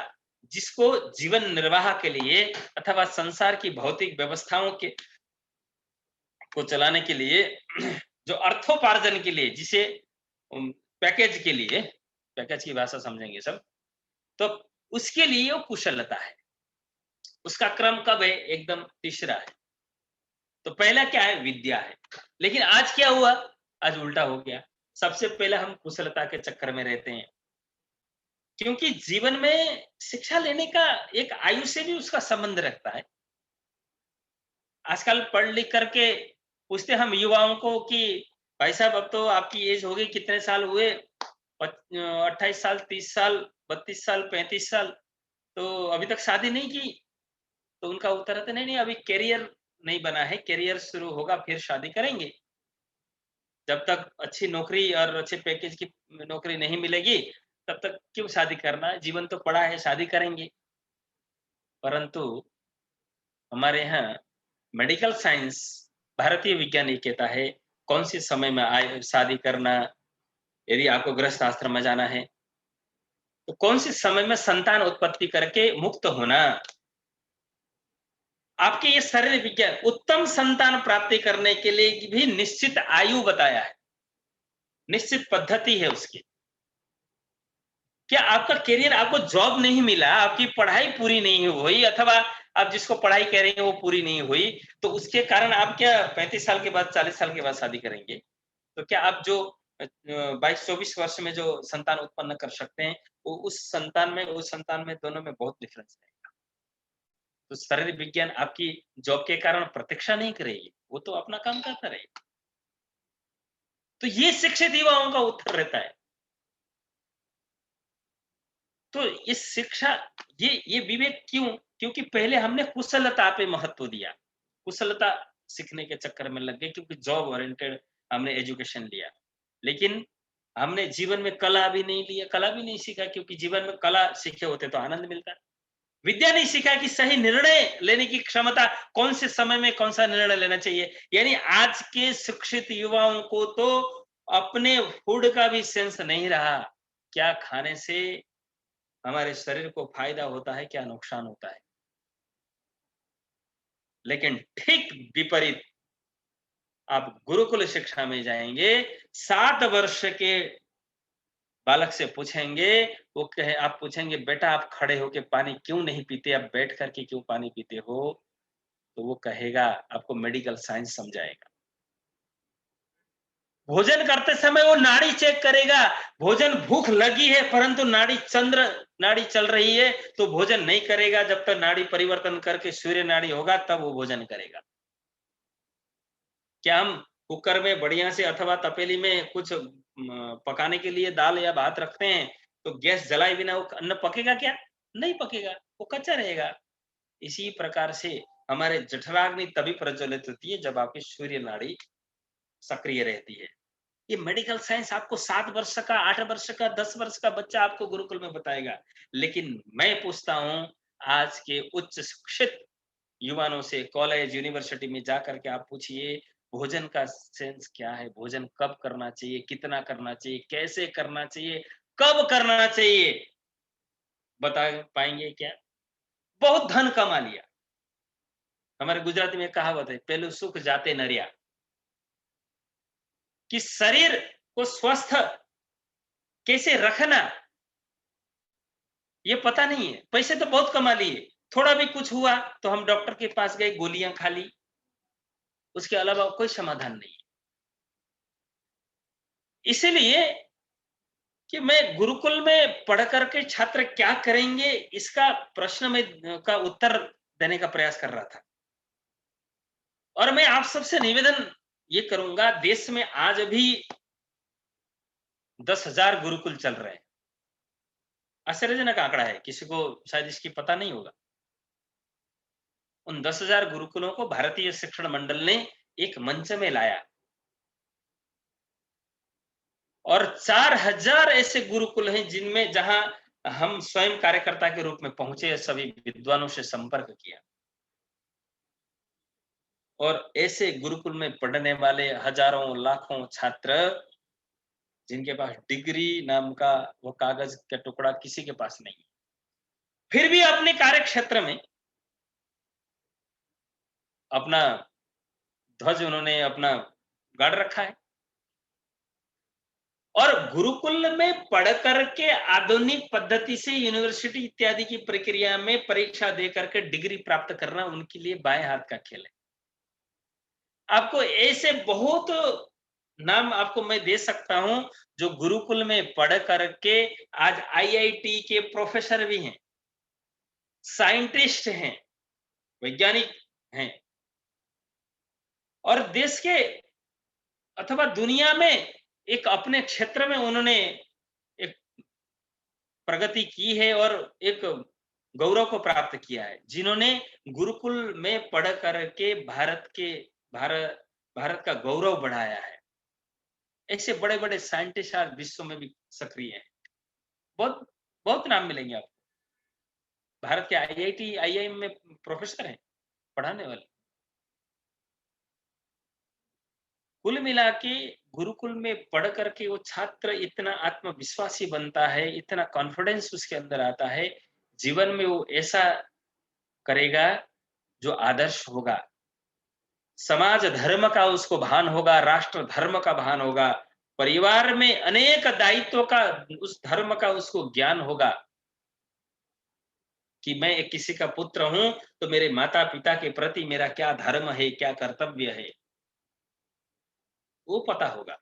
जिसको जीवन निर्वाह के लिए अथवा संसार की भौतिक व्यवस्थाओं के को चलाने के लिए, जो अर्थोपार्जन के लिए, जिसे पैकेज के लिए, पैकेज की भाषा समझेंगे सब, तो उसके लिए वो कुशलता है। उसका क्रम कब है, एकदम तीसरा है। तो पहला क्या है, विद्या है। लेकिन आज क्या हुआ, आज उल्टा हो गया। सबसे पहले हम कुशलता के चक्कर में रहते हैं, क्योंकि जीवन में शिक्षा लेने का एक आयु से भी उसका संबंध रखता है। आजकल पढ़ लिख करके पूछते हम युवाओं को कि भाई साहब अब तो आपकी एज हो गई, कितने साल हुए, 28 साल, 30 साल, 32 साल, 35 साल, तो अभी तक शादी नहीं की। तो उनका उत्तर है नहीं नहीं अभी कैरियर नहीं बना है, कैरियर शुरू होगा फिर शादी करेंगे। जब तक अच्छी नौकरी और अच्छे पैकेज की नौकरी नहीं मिलेगी तब तक क्यों शादी करना है, जीवन तो पड़ा है, शादी करेंगे। परंतु हमारे यहाँ मेडिकल साइंस, भारतीय विज्ञान ये कहता है कौन सी समय में आए शादी करना, यदि आपको गृहस्थ आश्रम में जाना है तो कौन सी समय में संतान उत्पत्ति करके मुक्त होना। आपके ये शरीर विज्ञान उत्तम संतान प्राप्ति करने के लिए भी निश्चित आयु बताया है, निश्चित पद्धति है उसकी। क्या आपका करियर, आपको जॉब नहीं मिला, आपकी पढ़ाई पूरी नहीं हुई, अथवा आप जिसको पढ़ाई कह रहे हैं वो पूरी नहीं हुई, तो उसके कारण आप क्या 35 साल के बाद 40 साल के बाद शादी करेंगे? तो क्या आप जो 22-24 वर्ष में जो संतान उत्पन्न कर सकते हैं वो उस संतान में दोनों में बहुत डिफरेंस है। तो शारीरिक विज्ञान आपकी जॉब के कारण प्रतीक्षा नहीं करेगी, वो तो अपना काम करता रहेगा। तो ये शिक्षित युवाओं का उत्तर रहता है। तो इस शिक्षा, ये विवेक क्यों? क्योंकि पहले हमने कुशलता पे महत्व दिया, कुशलता सीखने के चक्कर में लग गए क्योंकि जॉब ओरिएंटेड हमने एजुकेशन लिया, लेकिन हमने जीवन में कला भी नहीं लिया, कला भी नहीं सीखा, क्योंकि जीवन में कला सीखे होते तो आनंद मिलता। विद्या नहीं सीखा कि सही निर्णय लेने की क्षमता, कौन से समय में कौन सा निर्णय लेना चाहिए। यानी आज के शिक्षित युवाओं को तो अपने फूड का भी सेंस नहीं रहा, क्या खाने से हमारे शरीर को फायदा होता है, क्या नुकसान होता है। लेकिन ठीक विपरीत आप गुरुकुल शिक्षा में जाएंगे, 7 वर्ष के बालक से पूछेंगे, आप पूछेंगे बेटा आप खड़े होके पानी क्यों नहीं पीते, आप बैठ करके क्यों पानी पीते हो, तो वो कहेगा, आपको मेडिकल साइंस समझाएगा। भोजन करते समय वो नाड़ी चेक करेगा, भोजन भूख लगी है परंतु नाड़ी चल रही है तो भोजन नहीं करेगा, जब तक नाड़ी परिवर्तन करके सूर्य नाड़ी होगा तब वो भोजन करेगा। क्या हम कुकर में बढ़िया से अथवा तपेली में कुछ पकाने के लिए दाल या भात रखते हैं तो गैस जलाए बिना वो अन्न पकेगा क्या? नहीं पकेगा, वो कच्चा रहेगा। इसी प्रकार से हमारे जठराग्नि तभी प्रज्वलित होती है जब आपकी सूर्य नाड़ी सक्रिय रहती है। ये मेडिकल साइंस आपको 7 वर्ष का, 8 वर्ष का, 10 वर्ष का बच्चा आपको गुरुकुल में बताएगा। लेकिन मैं पूछता हूं आज के उच्च शिक्षित युवाओं से, कॉलेज यूनिवर्सिटी में जाकर के आप पूछिए भोजन का सेंस क्या है, भोजन कब करना चाहिए, कितना करना चाहिए, कैसे करना चाहिए, कब करना चाहिए, बता पाएंगे क्या? बहुत धन कमा लिया। हमारे गुजराती में कहावत है, पहलू सुख जाते नरिया, कि शरीर को स्वस्थ कैसे रखना ये पता नहीं है। पैसे तो बहुत कमा लिए, थोड़ा भी कुछ हुआ तो हम डॉक्टर के पास गए, गोलियां खा ली, उसके अलावा कोई समाधान नहीं। इसीलिए कि मैं गुरुकुल में पढ़ करके छात्र क्या करेंगे, इसका प्रश्न में का उत्तर देने का प्रयास कर रहा था। और मैं आप सबसे निवेदन ये करूंगा, देश में आज भी 10,000 गुरुकुल चल रहे हैं। आश्चर्यजनक आंकड़ा है, किसी को शायद इसकी पता नहीं होगा। उन 10,000 गुरुकुलों को भारतीय शिक्षण मंडल ने एक मंच में लाया और 4,000 ऐसे गुरुकुल हैं जिनमें, जहां हम स्वयं कार्यकर्ता के रूप में पहुंचे, सभी विद्वानों से संपर्क किया और ऐसे गुरुकुल में पढ़ने वाले हजारों लाखों छात्र जिनके पास डिग्री नाम का वो कागज का टुकड़ा किसी के पास नहीं, फिर भी अपने कार्य क्षेत्र में अपना ध्वज उन्होंने अपना गाड़ रखा है और गुरुकुल में पढ़ करके आधुनिक पद्धति से यूनिवर्सिटी इत्यादि की प्रक्रिया में परीक्षा दे करके डिग्री प्राप्त करना उनके लिए बाएं हाथ का खेल है। आपको ऐसे बहुत नाम आपको मैं दे सकता हूं जो गुरुकुल में पढ़ करके आज आईआईटी के प्रोफेसर भी हैं, साइंटिस्ट हैं, वैज्ञानिक हैं और देश के अथवा दुनिया में एक अपने क्षेत्र में उन्होंने एक प्रगति की है और एक गौरव को प्राप्त किया है, जिन्होंने गुरुकुल में पढ़ करके भारत का गौरव बढ़ाया है। ऐसे बड़े-बड़े साइंटिस्ट आज विश्व में भी सक्रिय हैं। बहुत बहुत नाम मिलेंगे आपको। भारत के आईआईटी, आईआईएम में प्रोफेसर हैं, पढ़ाने वाले। कुल मिला के गुरुकुल में पढ़ करके वो छात्र इतना आत्मविश्वासी बनता है, इतना कॉन्फिडेंस उसके अंदर आता है, जीवन में वो ऐसा करेगा जो आदर्श होगा। समाज धर्म का उसको भान होगा, राष्ट्र धर्म का भान होगा, परिवार में अनेक दायित्वों का, उस धर्म का उसको ज्ञान होगा कि मैं एक किसी का पुत्र हूं तो मेरे माता पिता के प्रति मेरा क्या धर्म है, क्या कर्तव्य है, वो पता होगा।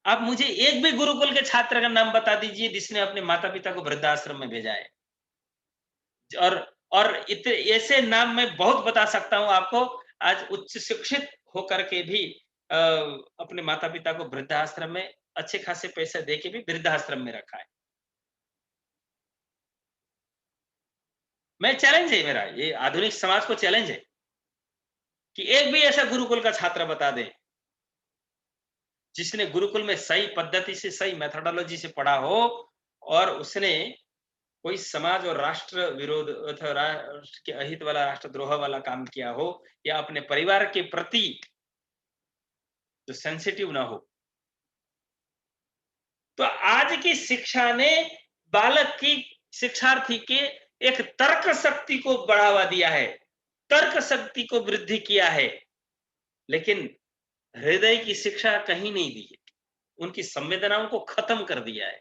आप मुझे एक भी गुरुकुल के छात्र का नाम बता दीजिए जिसने अपने माता पिता को वृद्धाश्रम में भेजा है। और ऐसे नाम मैं बहुत बता सकता हूं आपको, आज उच्च शिक्षित होकर के भी अपने माता पिता को वृद्धाश्रम में अच्छे खासे पैसे दे के भी वृद्धाश्रम में रखा है। मैं चैलेंज है मेरा, ये आधुनिक समाज को चैलेंज है कि एक भी ऐसा गुरुकुल का छात्र बता दे जिसने गुरुकुल में सही पद्धति से, सही मेथोडोलॉजी से पढ़ा हो और उसने कोई समाज और राष्ट्र विरोध अथवा राष्ट्र के अहित वाला, राष्ट्रद्रोह वाला काम किया हो, या अपने परिवार के प्रति जो सेंसिटिव ना हो। तो आज की शिक्षा ने बालक की, शिक्षार्थी के एक तर्क शक्ति को बढ़ावा दिया है, तर्क शक्ति को वृद्धि किया है, लेकिन हृदय की शिक्षा कहीं नहीं दी है, उनकी संवेदनाओं को खत्म कर दिया है।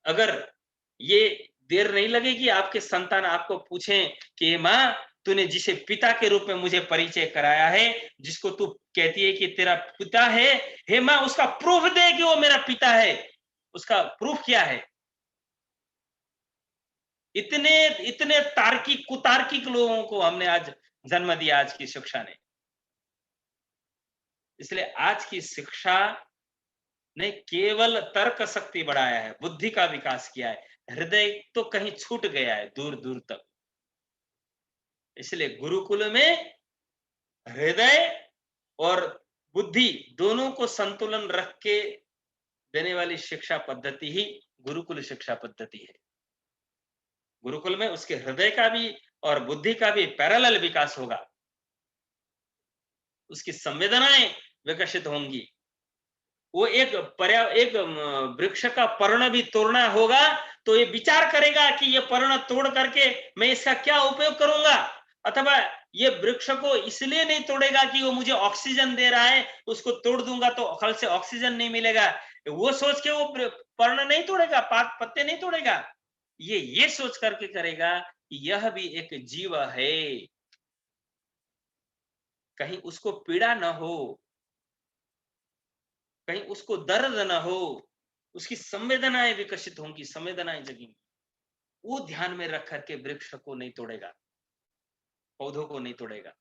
अगर ये देर नहीं लगेगी आपके संतान आपको पूछें कि माँ, तूने जिसे पिता के रूप में मुझे परिचय कराया है, जिसको तू कहती है कि तेरा पिता है, हे माँ उसका प्रूफ दे कि वो मेरा पिता है, उसका प्रूफ क्या है? इतने इतने तार्किक, कुतार्किक लोगों को हमने आज जन्म दिया आज की शिक्षा ने। इसलिए आज की शिक्षा ने केवल तर्क शक्ति बढ़ाया है, बुद्धि का विकास किया है, हृदय तो कहीं छूट गया है दूर दूर तक। इसलिए गुरुकुल में हृदय और बुद्धि दोनों को संतुलन रख के देने वाली शिक्षा पद्धति ही गुरुकुल शिक्षा पद्धति है। गुरुकुल में उसके हृदय का भी और बुद्धि का भी पैरेलल विकास होगा, उसकी संवेदनाएं विकसित होंगी। वो एक वृक्ष का पर्ण भी तोड़ना होगा तो ये विचार करेगा कि ये पर्ण तोड़ करके मैं इसका क्या उपयोग करूंगा, अथवा ये वृक्ष को इसलिए नहीं तोड़ेगा कि वो मुझे ऑक्सीजन दे रहा है, उसको तोड़ दूंगा तो फल से ऑक्सीजन नहीं मिलेगा, वो सोच के वो पर्ण नहीं तोड़ेगा, पत्ते नहीं तोड़ेगा। ये सोच करके करेगा कि यह भी एक जीव है, कहीं उसको पीड़ा न हो, कहीं उसको दर्द ना हो, उसकी संवेदनाएं विकसित होंगी, संवेदनाएं जगेंगी। वो ध्यान में रख करके वृक्ष को नहीं तोड़ेगा, पौधों को नहीं तोड़ेगा।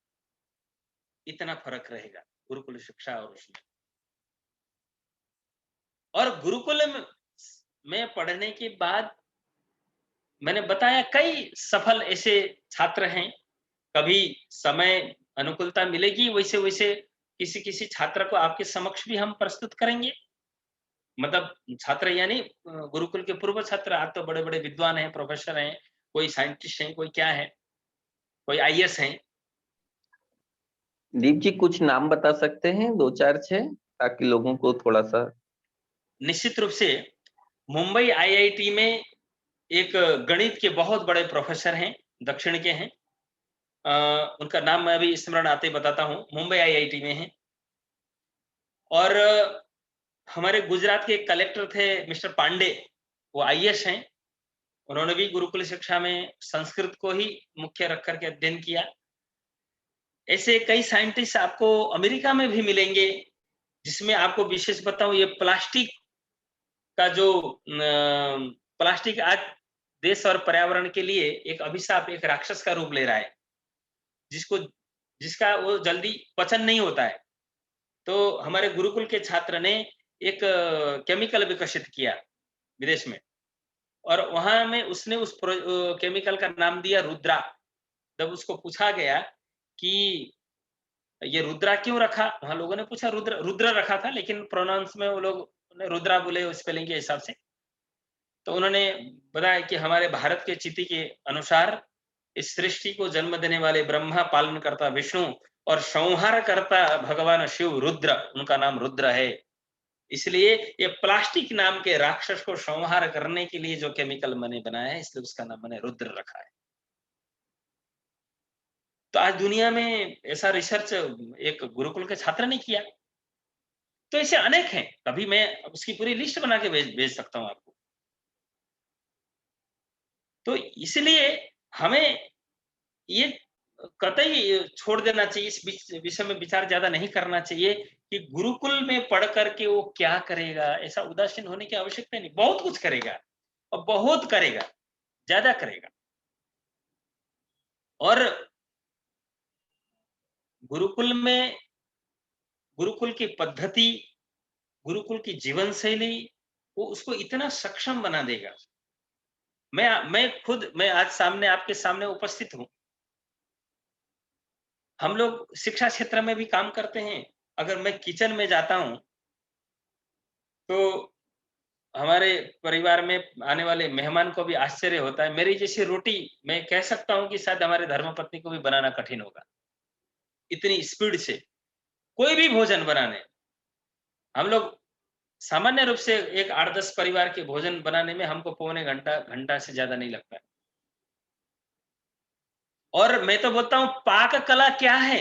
इतना फर्क रहेगा गुरुकुल शिक्षा और उसमें। और गुरुकुल में पढ़ने के बाद मैंने बताया कई सफल ऐसे छात्र हैं। कभी समय अनुकूलता मिलेगी वैसे वैसे किसी किसी छात्र को आपके समक्ष भी हम प्रस्तुत करेंगे। मतलब छात्र यानी गुरुकुल के पूर्व छात्र, आज तो बड़े बड़े विद्वान हैं, प्रोफेसर हैं, कोई साइंटिस्ट हैं, कोई क्या है, कोई आईएएस हैं। दीप जी कुछ नाम बता सकते हैं, 2-4-6, ताकि लोगों को थोड़ा सा। निश्चित रूप से मुंबई आईआईटी में एक गणित के बहुत बड़े प्रोफेसर हैं, दक्षिण के हैं। उनका नाम मैं अभी स्मरण आते ही बताता हूँ, मुंबई आईआईटी में है। और हमारे गुजरात के कलेक्टर थे मिस्टर पांडे, वो आईएएस हैं। उन्होंने भी गुरुकुल शिक्षा में संस्कृत को ही मुख्य रख करके अध्ययन किया। ऐसे कई साइंटिस्ट आपको अमेरिका में भी मिलेंगे, जिसमें आपको विशेष बताऊं, ये प्लास्टिक का जो प्लास्टिक आज देश और पर्यावरण के लिए एक अभिशाप, एक राक्षस का रूप ले रहा है, जिसका वो जल्दी पचन नहीं होता है। तो हमारे गुरुकुल के छात्र ने एक केमिकल विकसित किया विदेश में, और वहां में उसने उस केमिकल का नाम दिया रुद्रा। जब उसको पूछा गया कि ये रुद्रा क्यों रखा, वहां लोगों ने पूछा, रुद्र रुद्र रखा था, लेकिन प्रोनाउंस में वो लोग रुद्रा बोले स्पेलिंग के हिसाब से। तो उन्होंने बताया कि हमारे भारत के चिति के अनुसार इस सृष्टि को जन्म देने वाले ब्रह्मा, पालन करता विष्णु और संहार करता भगवान शिव रुद्र, उनका नाम रुद्र है। इसलिए ये प्लास्टिक नाम के राक्षस को संहार करने के लिए जो केमिकल मैंने बनाया है, इसलिए उसका नाम मैंने रुद्र रखा है। तो आज दुनिया में ऐसा रिसर्च एक गुरुकुल के छात्र ने किया। तो ऐसे अनेक हैं, कभी मैं उसकी पूरी लिस्ट बना के भेज सकता हूं आपको। तो इसलिए हमें ये कतई छोड़ देना चाहिए, इस विषय में विचार ज्यादा नहीं करना चाहिए कि गुरुकुल में पढ़ करके वो क्या करेगा। ऐसा उदासीन होने की आवश्यकता नहीं, बहुत कुछ करेगा और बहुत करेगा, ज्यादा करेगा। और गुरुकुल में गुरुकुल की पद्धति, गुरुकुल की जीवन शैली, वो उसको इतना सक्षम बना देगा। मैं आज सामने आपके सामने उपस्थित हूं। हम लोग शिक्षा क्षेत्र में भी काम करते हैं। अगर मैं किचन में जाता हूं तो हमारे परिवार में आने वाले मेहमान को भी आश्चर्य होता है। मेरी जैसी रोटी मैं कह सकता हूं कि शायद हमारे धर्मपत्नी को भी बनाना कठिन होगा, इतनी स्पीड से कोई भी भोजन बनाने। हम लोग सामान्य रूप से एक 8-10 परिवार के भोजन बनाने में हमको पौने घंटा से ज्यादा नहीं लगता है। और मैं तो बोलता हूं पाक कला क्या है।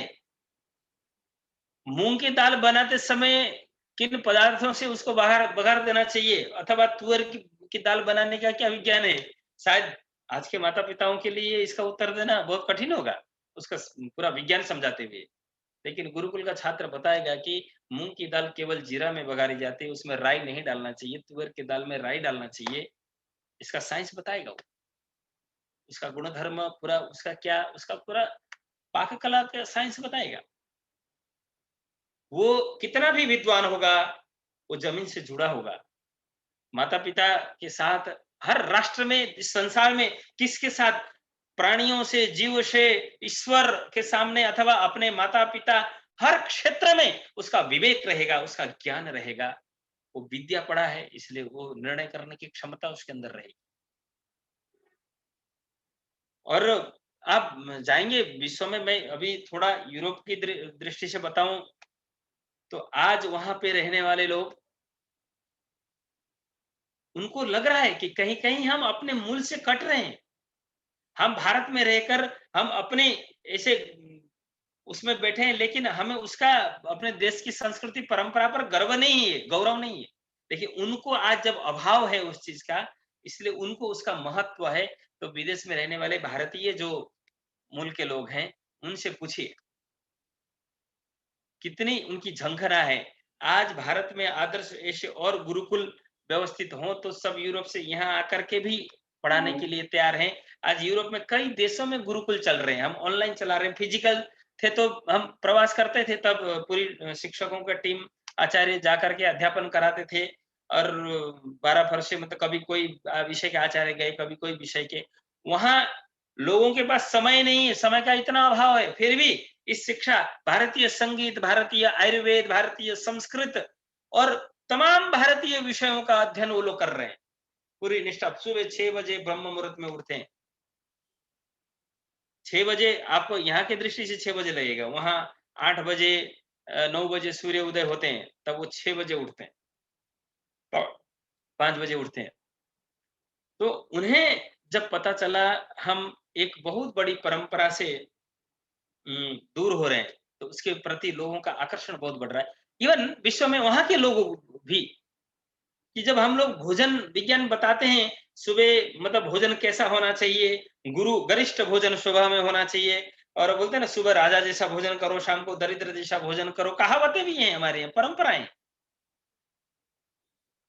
मूंग की दाल बनाते समय किन पदार्थों से उसको बघार देना चाहिए, अथवा तुअर की दाल बनाने का क्या विज्ञान है, शायद आज के माता पिताओं के लिए इसका उत्तर देना बहुत कठिन होगा, उसका पूरा विज्ञान समझाते हुए। लेकिन गुरुकुल का छात्र बताएगा कि मूंग की दाल केवल जीरा में बघारी जाती है, उसमें राई नहीं डालना चाहिए, तुअर की दाल में राई डालना चाहिए। इसका साइंस बताएगा वो, उसका गुणधर्म पूरा, उसका पूरा पाक कला का साइंस बताएगा। वो कितना भी विद्वान होगा, वो जमीन से जुड़ा होगा, माता पिता के साथ। हर राष्ट्र में, इस संसार में किसके साथ, प्राणियों से, जीव से, ईश्वर के सामने अथवा अपने माता पिता, हर क्षेत्र में उसका विवेक रहेगा, उसका ज्ञान रहेगा। वो विद्या पढ़ा है, इसलिए वो निर्णय करने की क्षमता उसके अंदर रहेगी। और आप जाएंगे विश्व में, मैं अभी थोड़ा यूरोप की दृष्टि से बताऊं तो आज वहां पे रहने वाले लोग, उनको लग रहा है कि कहीं कहीं हम अपने मूल से कट रहे हैं। हम भारत में रहकर हम अपने ऐसे उसमें बैठे हैं, लेकिन हमें उसका, अपने देश की संस्कृति परंपरा पर गर्व नहीं है, गौरव नहीं है। देखिए उनको आज जब अभाव है उस चीज का, इसलिए उनको उसका महत्व है। तो विदेश में रहने वाले भारतीय जो मूल के लोग हैं, उनसे पूछिए कितनी उनकी झंखना है। आज भारत में आदर्श ऐसे और गुरुकुल व्यवस्थित हो तो सब यूरोप से यहाँ आकर के भी पढ़ाने के लिए तैयार हैं। आज यूरोप में कई देशों में गुरुकुल चल रहे हैं, हम ऑनलाइन चला रहे हैं। फिजिकल थे तो हम प्रवास करते थे, तब पूरी शिक्षकों का टीम, आचार्य जाकर के अध्यापन कराते थे। और 12 फरसे मतलब कभी कोई विषय के आचार्य गए, कभी कोई विषय के। वहां लोगों के पास समय नहीं है, समय का इतना अभाव है, फिर भी इस शिक्षा, भारतीय संगीत, भारतीय आयुर्वेद, भारतीय संस्कृत और तमाम भारतीय विषयों का अध्ययन वो लोग कर रहे हैं पूरी निष्ठा। सुबह 6 बजे ब्रह्म मुहूर्त में उठते हैं। 6 बजे आपको यहाँ की दृष्टि से 6 बजे लगेगा, वहां 8 बजे 9 बजे सूर्य उदय होते हैं, तब वो 6 बजे उठते हैं, तो 5 बजे उठते हैं। तो उन्हें जब पता चला हम एक बहुत बड़ी परंपरा से दूर हो रहे हैं, तो उसके प्रति लोगों का आकर्षण बहुत बढ़ रहा है। इवन विश्व में वहां के लोगों भी, कि जब हम लोग भोजन विज्ञान बताते हैं, सुबह मतलब भोजन कैसा होना चाहिए, गुरु गरिष्ठ भोजन सुबह में होना चाहिए, और बोलते हैं ना सुबह राजा जैसा भोजन करो, शाम को दरिद्र जैसा भोजन करो, कहावतें भी हैं हमारे यहाँ, परंपराएं,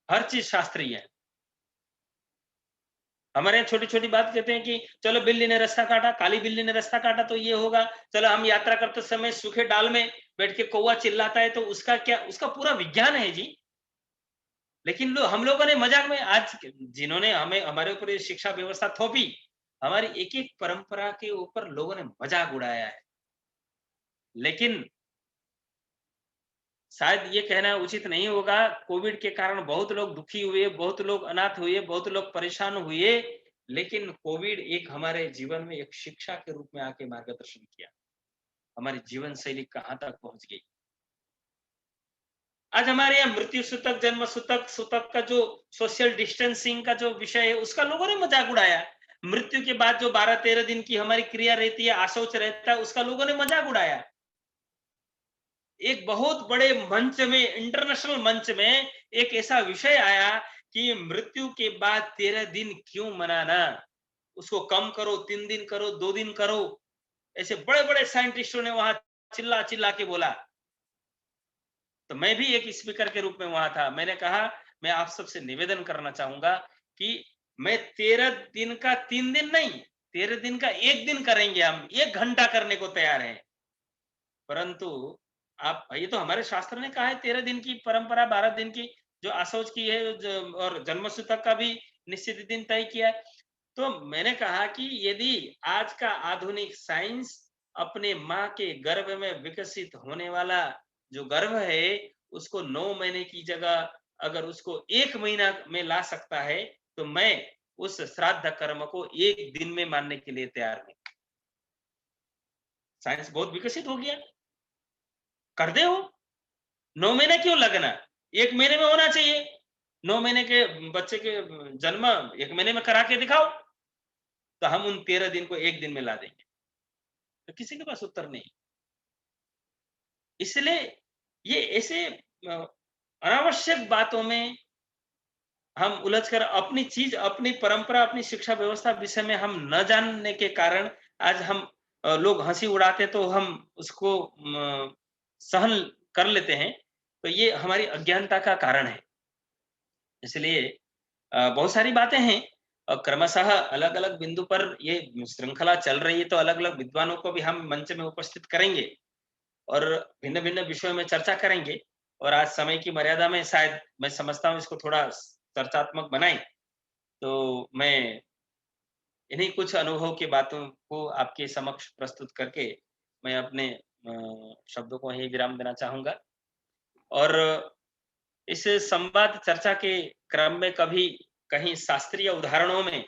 हर चीज शास्त्रीय है। हमारे यहाँ छोटी छोटी बात कहते हैं कि चलो बिल्ली ने रास्ता काटा, काली बिल्ली ने रास्ता काटा तो ये होगा। चलो हम यात्रा करते समय सूखे डाल में बैठ के कौवा चिल्लाता है, तो उसका क्या, उसका पूरा विज्ञान है जी। लेकिन हम लोगों ने मजाक में, आज जिन्होंने हमें हमारे ऊपर ये शिक्षा व्यवस्था थोपी, हमारी एक एक परंपरा के ऊपर लोगों ने मजाक उड़ाया है। लेकिन शायद ये कहना उचित नहीं होगा, कोविड के कारण बहुत लोग दुखी हुए, बहुत लोग अनाथ हुए, बहुत लोग परेशान हुए, लेकिन कोविड एक हमारे जीवन में एक शिक्षा के रूप में आके मार्गदर्शन किया। हमारी जीवन शैली कहाँ तक पहुंच गई। आज हमारे यहाँ मृत्यु सूतक, जन्म सूतक, सूतक का जो सोशल डिस्टेंसिंग का जो विषय है, उसका लोगों ने मजाक उड़ाया। मृत्यु के बाद जो 12-13 दिन की हमारी क्रिया रहती है, आशौच रहता है, उसका लोगों ने मजाक उड़ाया। एक बहुत बड़े मंच में, इंटरनेशनल मंच में एक ऐसा विषय आया कि मृत्यु के बाद 13 दिन क्यों मनाना, उसको कम करो, 3 दिन करो, 2 दिन करो। ऐसे बड़े बड़े साइंटिस्टों ने वहां चिल्ला चिल्ला के बोला। तो मैं भी एक स्पीकर के रूप में वहां था। मैंने कहा, मैं आप सबसे निवेदन करना चाहूंगा कि मैं 13 दिन का 3 दिन नहीं, 13 दिन का 1 दिन करेंगे, हम 1 घंटा करने को तैयार हैं। परंतु आप, ये तो हमारे शास्त्र ने कहा है 13 दिन की परंपरा, 12 दिन की जो आशौच की है, और जन्मसूतक का भी निश्चित दिन तय किया है। तो मैंने कहा कि यदि आज का आधुनिक साइंस अपने माँ के गर्भ में विकसित होने वाला जो गर्भ है, उसको 9 महीने की जगह अगर उसको 1 महीना में ला सकता है, तो मैं उस श्राद्ध कर्म को 1 दिन में मानने के लिए तैयार हूं। साइंस बहुत विकसित हो गया, कर दे हो। 9 महीने क्यों लगना, 1 महीने में होना चाहिए। 9 महीने के बच्चे के जन्म 1 महीने में करा के दिखाओ, तो हम उन 13 दिन को 1 दिन में ला देंगे। तो किसी के पास उत्तर नहीं। इसलिए ये ऐसे अनावश्यक बातों में हम उलझकर अपनी चीज, अपनी परंपरा, अपनी शिक्षा व्यवस्था विषय में हम न जानने के कारण आज हम लोग हंसी उड़ाते तो हम उसको सहन कर लेते हैं। तो ये हमारी अज्ञानता का कारण है। इसलिए बहुत सारी बातें हैं, क्रमशः अलग अलग बिंदु पर ये श्रृंखला चल रही है, तो अलग अलग विद्वानों को भी हम मंच में उपस्थित करेंगे और भिन्न भिन्न विषयों में चर्चा करेंगे। और आज समय की मर्यादा में शायद मैं समझता हूँ इसको थोड़ा चर्चात्मक बनाएं। तो मैं इन्हीं कुछ अनुभव की बातों को आपके समक्ष प्रस्तुत करके मैं अपने शब्दों को यही विराम देना चाहूंगा। और इस संवाद चर्चा के क्रम में कभी कहीं शास्त्रीय उदाहरणों में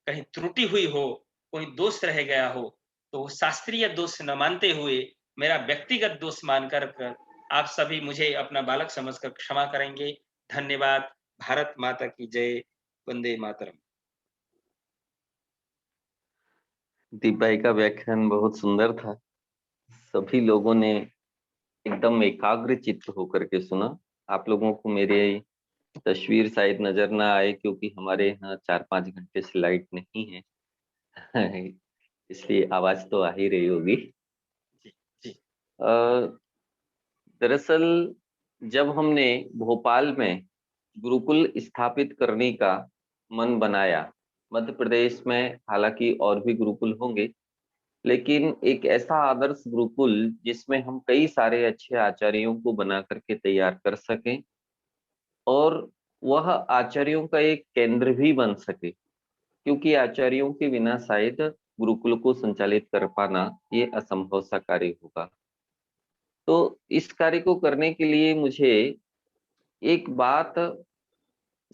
कहीं त्रुटि हुई हो, कोई दोष रह गया हो, तो वो शास्त्रीय दोष न मानते हुए मेरा व्यक्तिगत दोष मानकर आप सभी मुझे अपना बालक समझकर क्षमा करेंगे। धन्यवाद। भारत माता की जय। वंदे मातरम। दीप भाई का व्याख्यान बहुत सुंदर था। सभी लोगों ने एकदम एकाग्र चित्त होकर के सुना। आप लोगों को मेरे तस्वीर शायद नजर ना आए क्योंकि हमारे यहाँ 4-5 घंटे से लाइट नहीं है इसलिए आवाज तो आ ही रही होगी। जी जी। दरअसल जब हमने भोपाल में गुरुकुल स्थापित करने का मन बनाया, मध्य प्रदेश में हालांकि और भी गुरुकुल होंगे, लेकिन एक ऐसा आदर्श गुरुकुल जिसमें हम कई सारे अच्छे आचार्यों को बना करके तैयार कर सकें और वह आचार्यों का एक केंद्र भी बन सके, क्योंकि आचार्यों के बिना शायद गुरुकुल को संचालित कर पाना ये असंभव सा कार्य होगा। तो इस कार्य को करने के लिए मुझे एक बात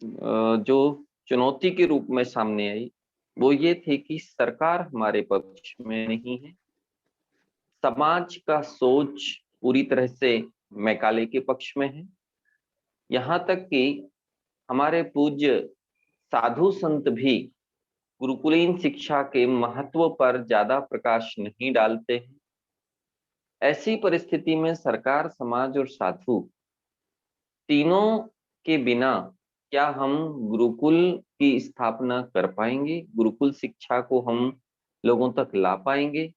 जो चुनौती के रूप में सामने आई, वो ये थी कि सरकार हमारे पक्ष में नहीं है, समाज का सोच पूरी तरह से मैकाले के पक्ष में है। यहाँ तक कि हमारे पूज्य साधु संत भी गुरुकुलीन शिक्षा के महत्व पर ज्यादा प्रकाश नहीं डालते हैं। ऐसी परिस्थिति में सरकार, समाज और साधु तीनों के बिना क्या हम गुरुकुल की स्थापना कर पाएंगे? गुरुकुल शिक्षा को हम लोगों तक ला पाएंगे?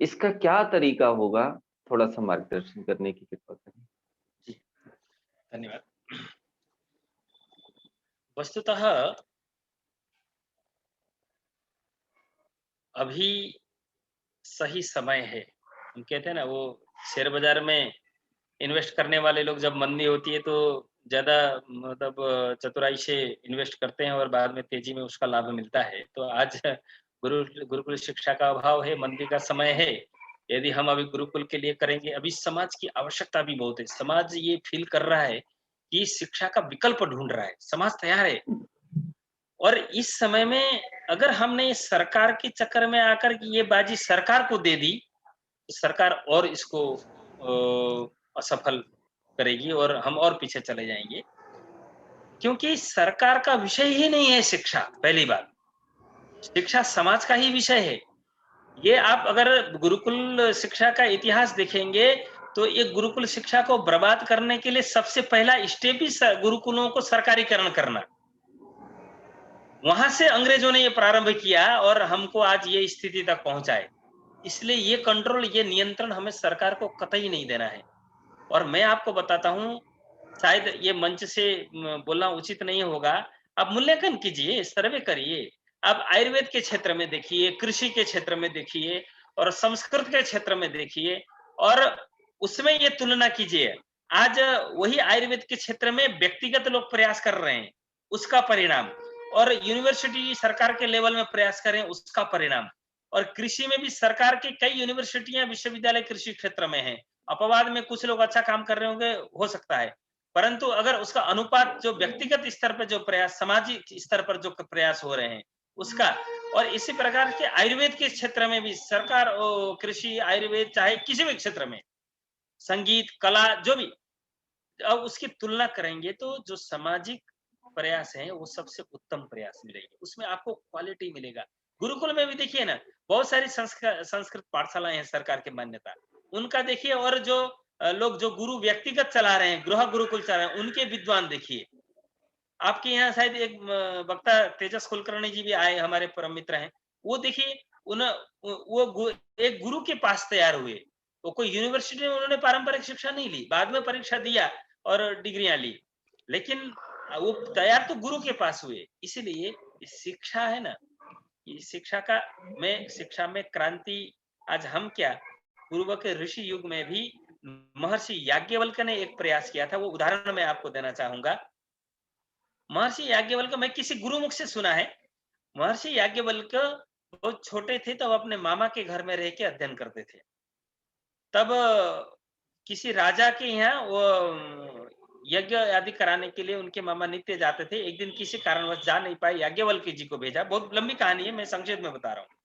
इसका क्या तरीका होगा? थोड़ा सा मार्गदर्शन करने की कृपा करें। जी, धन्यवाद। वस्तुतः अभी सही समय है। हम कहते हैं ना, वो शेयर बाजार में इन्वेस्ट करने वाले लोग जब मंदी होती है तो ज्यादा मतलब चतुराई से इन्वेस्ट करते हैं और बाद में तेजी में उसका लाभ मिलता है। तो आज गुरुकुल शिक्षा का अभाव है, मंदी का समय है। यदि हम अभी गुरुकुल के लिए करेंगे, अभी समाज की आवश्यकता भी बहुत है। समाज ये फील कर रहा है कि शिक्षा का विकल्प ढूंढ रहा है, समाज तैयार है। और इस समय में अगर हमने सरकार के चक्कर में आकर के ये बाजी सरकार को दे दी, तो सरकार और इसको असफल करेगी और हम और पीछे चले जाएंगे, क्योंकि सरकार का विषय ही नहीं है शिक्षा। पहली बात, शिक्षा समाज का ही विषय है। ये आप अगर गुरुकुल शिक्षा का इतिहास देखेंगे, तो ये गुरुकुल शिक्षा को बर्बाद करने के लिए सबसे पहला स्टेप ही गुरुकुलों को सरकारीकरण करना। वहां से अंग्रेजों ने ये प्रारंभ किया और हमको आज ये स्थिति तक पहुंचाए। इसलिए ये कंट्रोल, ये नियंत्रण हमें सरकार को कतई नहीं देना है। और मैं आपको बताता हूँ, शायद ये मंच से बोलना उचित नहीं होगा। आप मूल्यांकन कीजिए, सर्वे करिए। आप आयुर्वेद के क्षेत्र में देखिए, कृषि के क्षेत्र में देखिए और संस्कृत के क्षेत्र में देखिए और उसमें ये तुलना कीजिए। आज वही आयुर्वेद के क्षेत्र में व्यक्तिगत लोग प्रयास कर रहे हैं, उसका परिणाम, और यूनिवर्सिटी सरकार के लेवल में प्रयास करें, उसका परिणाम। और कृषि में भी सरकार की कई यूनिवर्सिटियां, विश्वविद्यालय कृषि क्षेत्र में हैं। अपवाद में कुछ लोग अच्छा काम कर रहे होंगे, हो सकता है, परंतु अगर उसका अनुपात जो व्यक्तिगत स्तर पर जो प्रयास, सामाजिक स्तर पर जो प्रयास हो रहे हैं उसका, और इसी प्रकार के आयुर्वेद के क्षेत्र में भी सरकार, कृषि, आयुर्वेद, चाहे किसी भी क्षेत्र में, संगीत, कला, जो भी, अब उसकी तुलना करेंगे तो जो सामाजिक प्रयास है वो सबसे उत्तम प्रयास मिलेंगे, उसमें आपको क्वालिटी मिलेगा। गुरुकुल में भी देखिए ना, बहुत सारी संस्कृत पाठशालाएं हैं सरकार की मान्यता, उनका देखिए। और जो लोग जो गुरु व्यक्तिगत चला रहे हैं, गृह गुरुकुल चला रहे हैं, उनके विद्वान देखिए। आपके यहाँ शायद एक वक्ता तेजस कुलकर्णी जी भी आए, हमारे परम मित्र हैं। वो देखिए, एक गुरु के पास तैयार हुए। वो कोई यूनिवर्सिटी में उन्होंने पारंपरिक शिक्षा नहीं ली, बाद में परीक्षा दिया और डिग्रियां ली, लेकिन वो तैयार तो गुरु के पास हुए। इसीलिए शिक्षा है ना, ये शिक्षा में क्रांति। आज हम क्या, पूर्व के ऋषि युग में भी महर्षि याज्ञवल्क्य ने एक प्रयास किया था, वो उदाहरण मैं आपको देना चाहूंगा। महर्षि याज्ञवल्क्य, मैं किसी गुरुमुख से सुना है, महर्षि याज्ञवल्क्य बहुत छोटे थे तब अपने मामा के घर में रह के अध्ययन करते थे। तब किसी राजा के यहाँ वो यज्ञ आदि कराने के लिए उनके मामा नित्य जाते थे। एक दिन किसी कारणवश जा नहीं पाए, याज्ञवल्क्य जी को भेजा। बहुत लंबी कहानी है, मैं संक्षेप में बता रहा हूँ।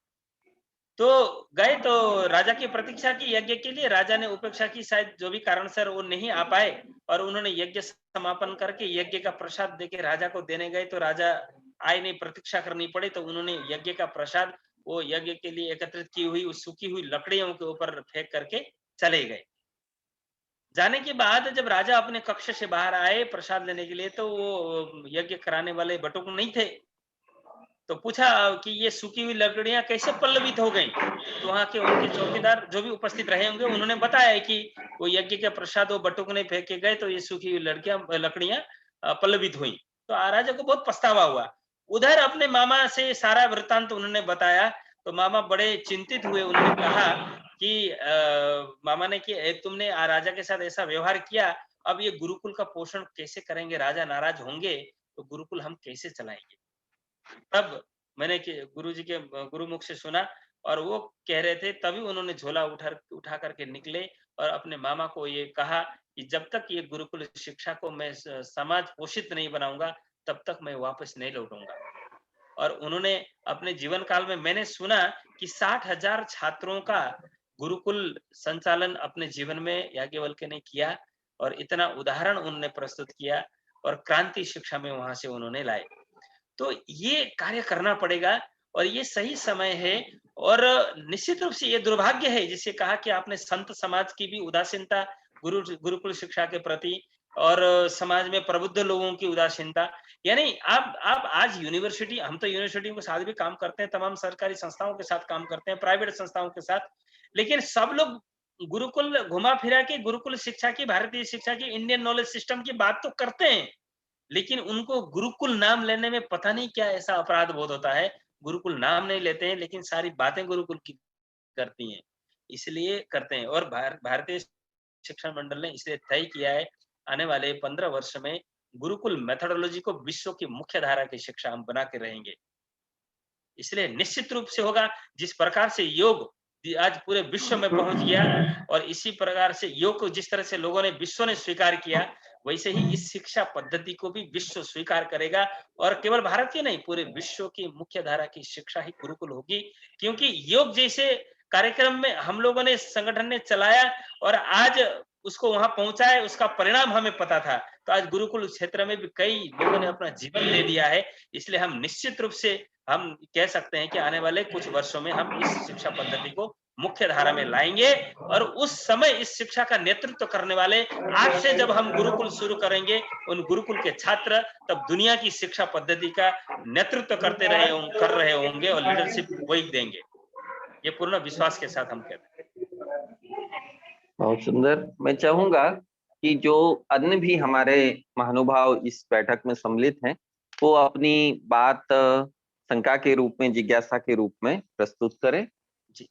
तो गए तो राजा की प्रतीक्षा की यज्ञ के लिए, राजा ने उपेक्षा की, शायद जो भी कारण से वो नहीं आ पाए, और उन्होंने यज्ञ समापन करके यज्ञ का प्रसाद देके राजा को देने गए, तो राजा आए नहीं, प्रतीक्षा करनी पड़ी। तो उन्होंने यज्ञ का प्रसाद वो यज्ञ के लिए एकत्रित की हुई उस सूखी हुई लकड़ियों के ऊपर फेंक करके चले गए। जाने के बाद जब राजा अपने कक्ष से बाहर आए प्रसाद लेने के लिए, तो वो यज्ञ कराने वाले बटुक नहीं थे। तो पूछा कि ये सूखी हुई लकड़ियां कैसे पल्लवित हो गई। तो वहां के उनके चौकीदार जो भी उपस्थित रहे होंगे, उन्होंने बताया कि वो यज्ञ के प्रसाद वो बटुक ने फेंके गए, तो ये सूखी हुई लकड़ियां पल्लवित हुई। तो राजा को बहुत पछतावा हुआ। उधर अपने मामा से सारा वृत्तांत उन्होंने बताया, तो मामा बड़े चिंतित हुए। उन्होंने कहा कि मामा ने कि तुमने राजा के साथ ऐसा व्यवहार किया, अब ये गुरुकुल का पोषण कैसे करेंगे, राजा नाराज होंगे, तो गुरुकुल हम कैसे चलाएंगे। तब मैंने गुरुजी के गुरुमुख से सुना, और वो कह रहे थे, तभी उन्होंने झोला उठा करके निकले और अपने मामा को ये कहा कि जब तक ये गुरुकुल शिक्षा को मैं समाज पोषित नहीं बनाऊंगा, तब तक मैं वापस नहीं लौटूंगा। और उन्होंने अपने जीवन काल में, मैंने सुना कि 60,000 छात्रों का गुरुकुल संचालन अपने जीवन में याज्ञवल्क्य ने किया, और इतना उदाहरण उन्होंने प्रस्तुत किया और क्रांति शिक्षा में वहां से उन्होंने लाए। तो ये कार्य करना पड़ेगा और ये सही समय है। और निश्चित रूप से ये दुर्भाग्य है, जिसे कहा कि आपने संत समाज की भी उदासीनता गुरुकुल शिक्षा के प्रति, और समाज में प्रबुद्ध लोगों की उदासीनता। यानी आप आज यूनिवर्सिटी, हम तो यूनिवर्सिटियों के साथ भी काम करते हैं, तमाम सरकारी संस्थाओं के साथ काम करते हैं, प्राइवेट संस्थाओं के साथ, लेकिन सब लोग गुरुकुल घुमा फिरा के गुरुकुल शिक्षा की, भारतीय शिक्षा की, इंडियन नॉलेज सिस्टम की बात तो करते हैं, लेकिन उनको गुरुकुल नाम लेने में पता नहीं क्या ऐसा अपराध बोध होता है। गुरुकुल नाम नहीं लेते हैं, लेकिन सारी बातें गुरुकुल की करती हैं, इसलिए करते हैं। और भारतीय शिक्षा मंडल ने इसलिए तय किया है, आने वाले 15 वर्ष में गुरुकुल मेथोडोलॉजी को विश्व की मुख्य धारा की शिक्षा हम बना के रहेंगे। इसलिए निश्चित रूप से होगा, जिस प्रकार से योग आज पूरे विश्व में पहुंच गया और इसी प्रकार से योग को जिस तरह से लोगों ने विश्व ने स्वीकार किया, वैसे ही इस शिक्षा पद्धति को भी विश्व स्वीकार करेगा और केवल भारत की नहीं, पूरे विश्व की मुख्य धारा की शिक्षा ही गुरुकुल होगी। क्योंकि योग जैसे कार्यक्रम में हम लोगों ने, संगठन ने चलाया और आज उसको वहां पहुंचाए, उसका परिणाम हमें पता था। तो आज गुरुकुल क्षेत्र में भी कई लोगों ने अपना जीवन दे दिया है। इसलिए हम निश्चित रूप से हम कह सकते हैं कि आने वाले कुछ वर्षों में हम इस शिक्षा पद्धति को मुख्य धारा में लाएंगे और उस समय इस शिक्षा का नेतृत्व करने वाले, आज से जब हम गुरुकुल शुरू करेंगे, उन गुरुकुल के छात्र तब दुनिया की शिक्षा पद्धति का नेतृत्व कर रहे होंगे और लीडरशिप वही देंगे। ये पूर्ण विश्वास के साथ हम कहते हैं। बहुत सुंदर। मैं चाहूंगा कि जो अन्य भी हमारे महानुभाव इस बैठक में सम्मिलित हैं, वो अपनी बात शंका के रूप में, जिज्ञासा के रूप में प्रस्तुत करें। जी।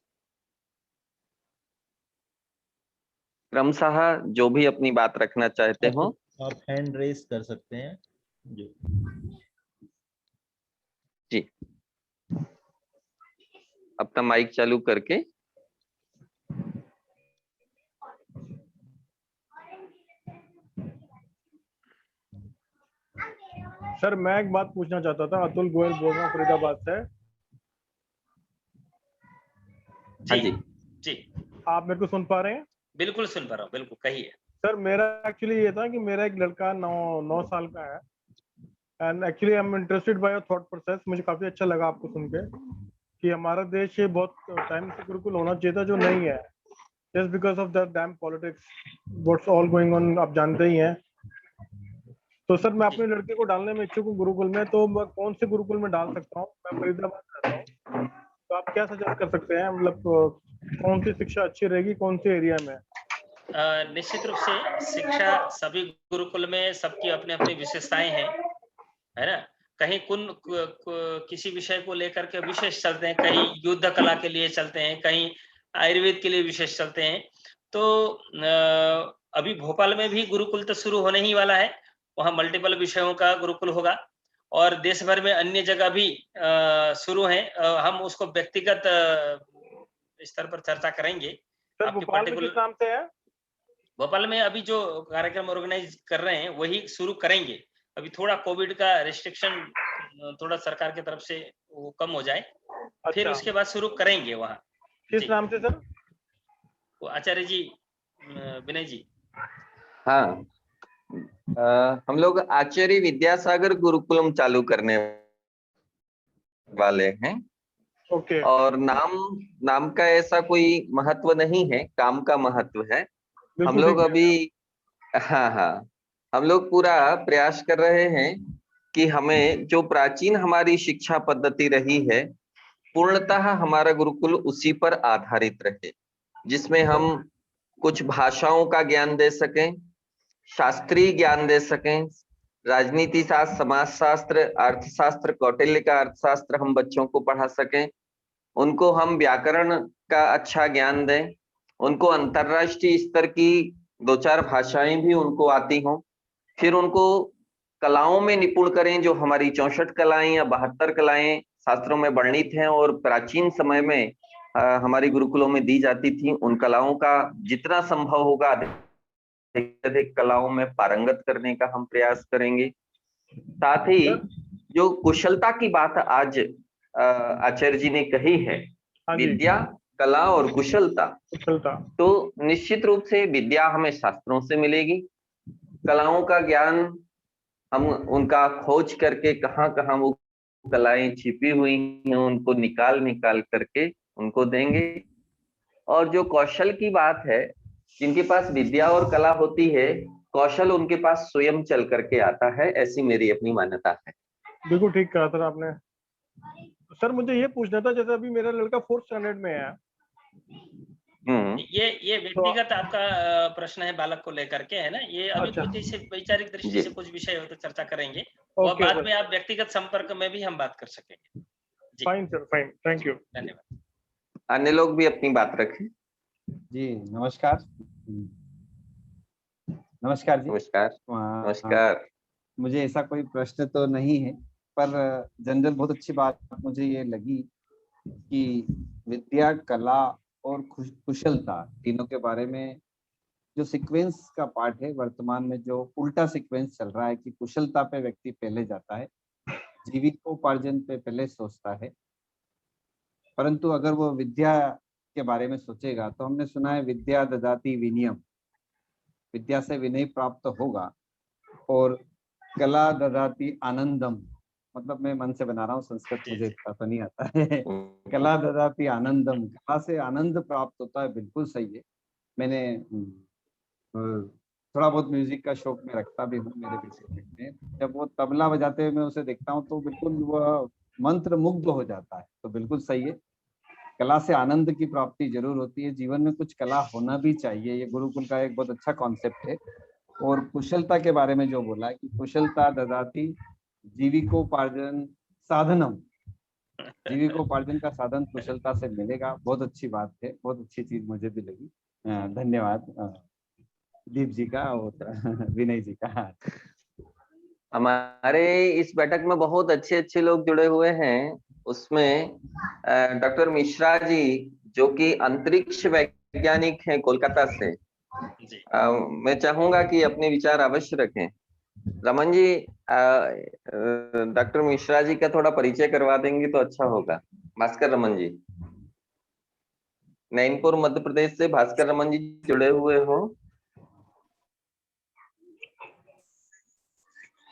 क्रमशः जो भी अपनी बात रखना चाहते हो आप हैंड रेस कर सकते हैं। जी, अपना माइक चालू करके। सर मैं एक बात पूछना चाहता था। अतुल गोयल बोल रहा हूँ फरीदाबाद से। जी जी, आप मेरे को सुन पा रहे हैं? बिल्कुल सुन पा रहा हूँ, बिल्कुल कहिए। सर मेरा एक्चुअली ये था कि मेरा एक लड़का 9 साल का है and actually I am interested by your thought process. मुझे काफी अच्छा लगा आपको सुन के कि हमारा देश ये बहुत टाइम से गुरुकुल होना चाहिए था, जो नहीं है, just because of the dam politics what's all going on, आप जानते ही हैं। तो सर मैं अपने लड़के को डालने में इच्छुक हूँ गुरुकुल में, तो मैं कौन से गुरुकुल में डाल सकता हूँ? मैं फरीदाबाद रहता हूँ, तो आप क्या सजेस्ट कर सकते हैं? मतलब कौन सी शिक्षा अच्छी रहेगी, कौन से एरिया में? निश्चित रूप से शिक्षा सभी गुरुकुल में सबकी अपनी अपनी विशेषताएं हैं, है ना। कहीं किसी विषय को लेकर के विशेष चलते हैं, कहीं युद्ध कला के लिए चलते हैं, कहीं आयुर्वेद के लिए विशेष चलते हैं। तो अभी भोपाल में भी गुरुकुल तो शुरू होने ही वाला है, वहाँ मल्टीपल विषयों का गुरुकुल होगा और देश भर में अन्य जगह भी शुरू है। हम उसको व्यक्तिगत स्तर पर चर्चा करेंगे। सर भोपाल में किस नाम से है? भोपाल में अभी जो कार्यक्रम ऑर्गेनाइज कर रहे हैं वही शुरू करेंगे। अभी थोड़ा कोविड का रिस्ट्रिक्शन थोड़ा सरकार की तरफ से वो कम हो जाए, फिर उसके बाद शुरू करेंगे वहाँ। किस नाम से सर? वो आचार्य जी, विनय जी। हाँ, हम लोग आचार्य विद्यासागर गुरुकुलम चालू करने वाले हैं। ओके। और नाम का ऐसा कोई महत्व नहीं है, काम का महत्व है। हम लोग अभी हाँ, हम लोग पूरा प्रयास कर रहे हैं कि हमें जो प्राचीन हमारी शिक्षा पद्धति रही है, पूर्णतः हमारा गुरुकुल उसी पर आधारित रहे, जिसमें हम कुछ भाषाओं का ज्ञान दे सकें, शास्त्रीय ज्ञान दे सकें, राजनीति शास्त्र, समाजशास्त्र, अर्थशास्त्र, कौटिल्य का अर्थशास्त्र हम बच्चों को पढ़ा सकें, उनको हम व्याकरण का अच्छा ज्ञान दें, उनको अंतरराष्ट्रीय स्तर की 2-4 भाषाएं भी उनको आती हों, फिर उनको कलाओं में निपुण करें, जो हमारी 64 कलाएं या 72 कलाएं शास्त्रों में वर्णित हैं और प्राचीन समय में हमारी गुरुकुलों में दी जाती थी। उन कलाओं का जितना संभव होगा अधिक कलाओं में पारंगत करने का हम प्रयास करेंगे। साथ ही जो कुशलता की बात आज आचार्य जी ने कही है, विद्या, कला और कुशलता, तो निश्चित रूप से विद्या हमें शास्त्रों से मिलेगी, कलाओं का ज्ञान हम उनका खोज करके कहाँ वो कलाएं छिपी हुई हैं उनको निकाल करके उनको देंगे। और जो कौशल की बात है, जिनके पास विद्या और कला होती है, कौशल उनके पास स्वयं चल करके आता है, ऐसी मेरी अपनी मान्यता है। बिल्कुल ठीक कहा सर आपने। सर मुझे ये पूछना था, जैसे अभी मेरा लड़का 4th स्टैंडर्ड में है, ये व्यक्तिगत आपका प्रश्न है बालक को लेकर के, है ना। ये अभी कुछ जैसे वैचारिक दृष्टि से कुछ विषय हो तो चर्चा करेंगे, और बाद में आप व्यक्तिगत संपर्क में भी हम बात कर सकेंगे। Fine sir, fine, thank you, धन्यवाद। अन्य लोग भी अपनी बात रखें। जी नमस्कार। नमस्कार जी। नमस्कार। मुझे ऐसा कोई प्रश्न तो नहीं है, पर जनरल बहुत अच्छी बात मुझे ये लगी कि विद्या, कला और कुशलता तीनों के बारे में जो सीक्वेंस का पार्ट है, वर्तमान में जो उल्टा सीक्वेंस चल रहा है कि कुशलता पे व्यक्ति पहले जाता है, जीविकोपार्जन पे पहले सोचता है, परंतु अगर वो विद्या के बारे में सोचेगा तो हमने सुना है विद्या ददाति विनयम, विद्या से विनय प्राप्त होगा, और कला ददाति आनंदम, मतलब मैं मन से बना रहा हूँ, संस्कृत मुझे इतना तो नहीं आता है। कला ददाति आनंदम, कला से आनंद प्राप्त होता है, बिल्कुल सही है। मैंने थोड़ा बहुत म्यूजिक का शौक में रखता भी हूँ। मेरे बेटे में जब वो तबला बजाते हुए मैं उसे देखता हूँ तो बिल्कुल वह मंत्र मुग्ध हो जाता है। तो बिल्कुल सही है, कला से आनंद की प्राप्ति जरूर होती है, जीवन में कुछ कला होना भी चाहिए, ये गुरुकुल का एक बहुत अच्छा कॉन्सेप्ट है। और कुशलता के बारे में जो बोला कि कुशलता ददाति जीविकोपार्जन साधनम, जीविकोपार्जन का साधन कुशलता से मिलेगा, बहुत अच्छी बात है, बहुत अच्छी चीज मुझे भी लगी। धन्यवाद दीप जी का और विनय जी का। हमारे इस बैठक में बहुत अच्छे अच्छे लोग जुड़े हुए हैं, उसमें डॉक्टर मिश्रा जी जो कि अंतरिक्ष वैज्ञानिक हैं कोलकाता से, मैं चाहूंगा कि अपने विचार अवश्य रखें। रमन जी, डॉक्टर मिश्रा जी का थोड़ा परिचय करवा देंगे तो अच्छा होगा। भास्कर रमन जी, नैनपुर मध्य प्रदेश से भास्कर रमन जी जुड़े हुए हो।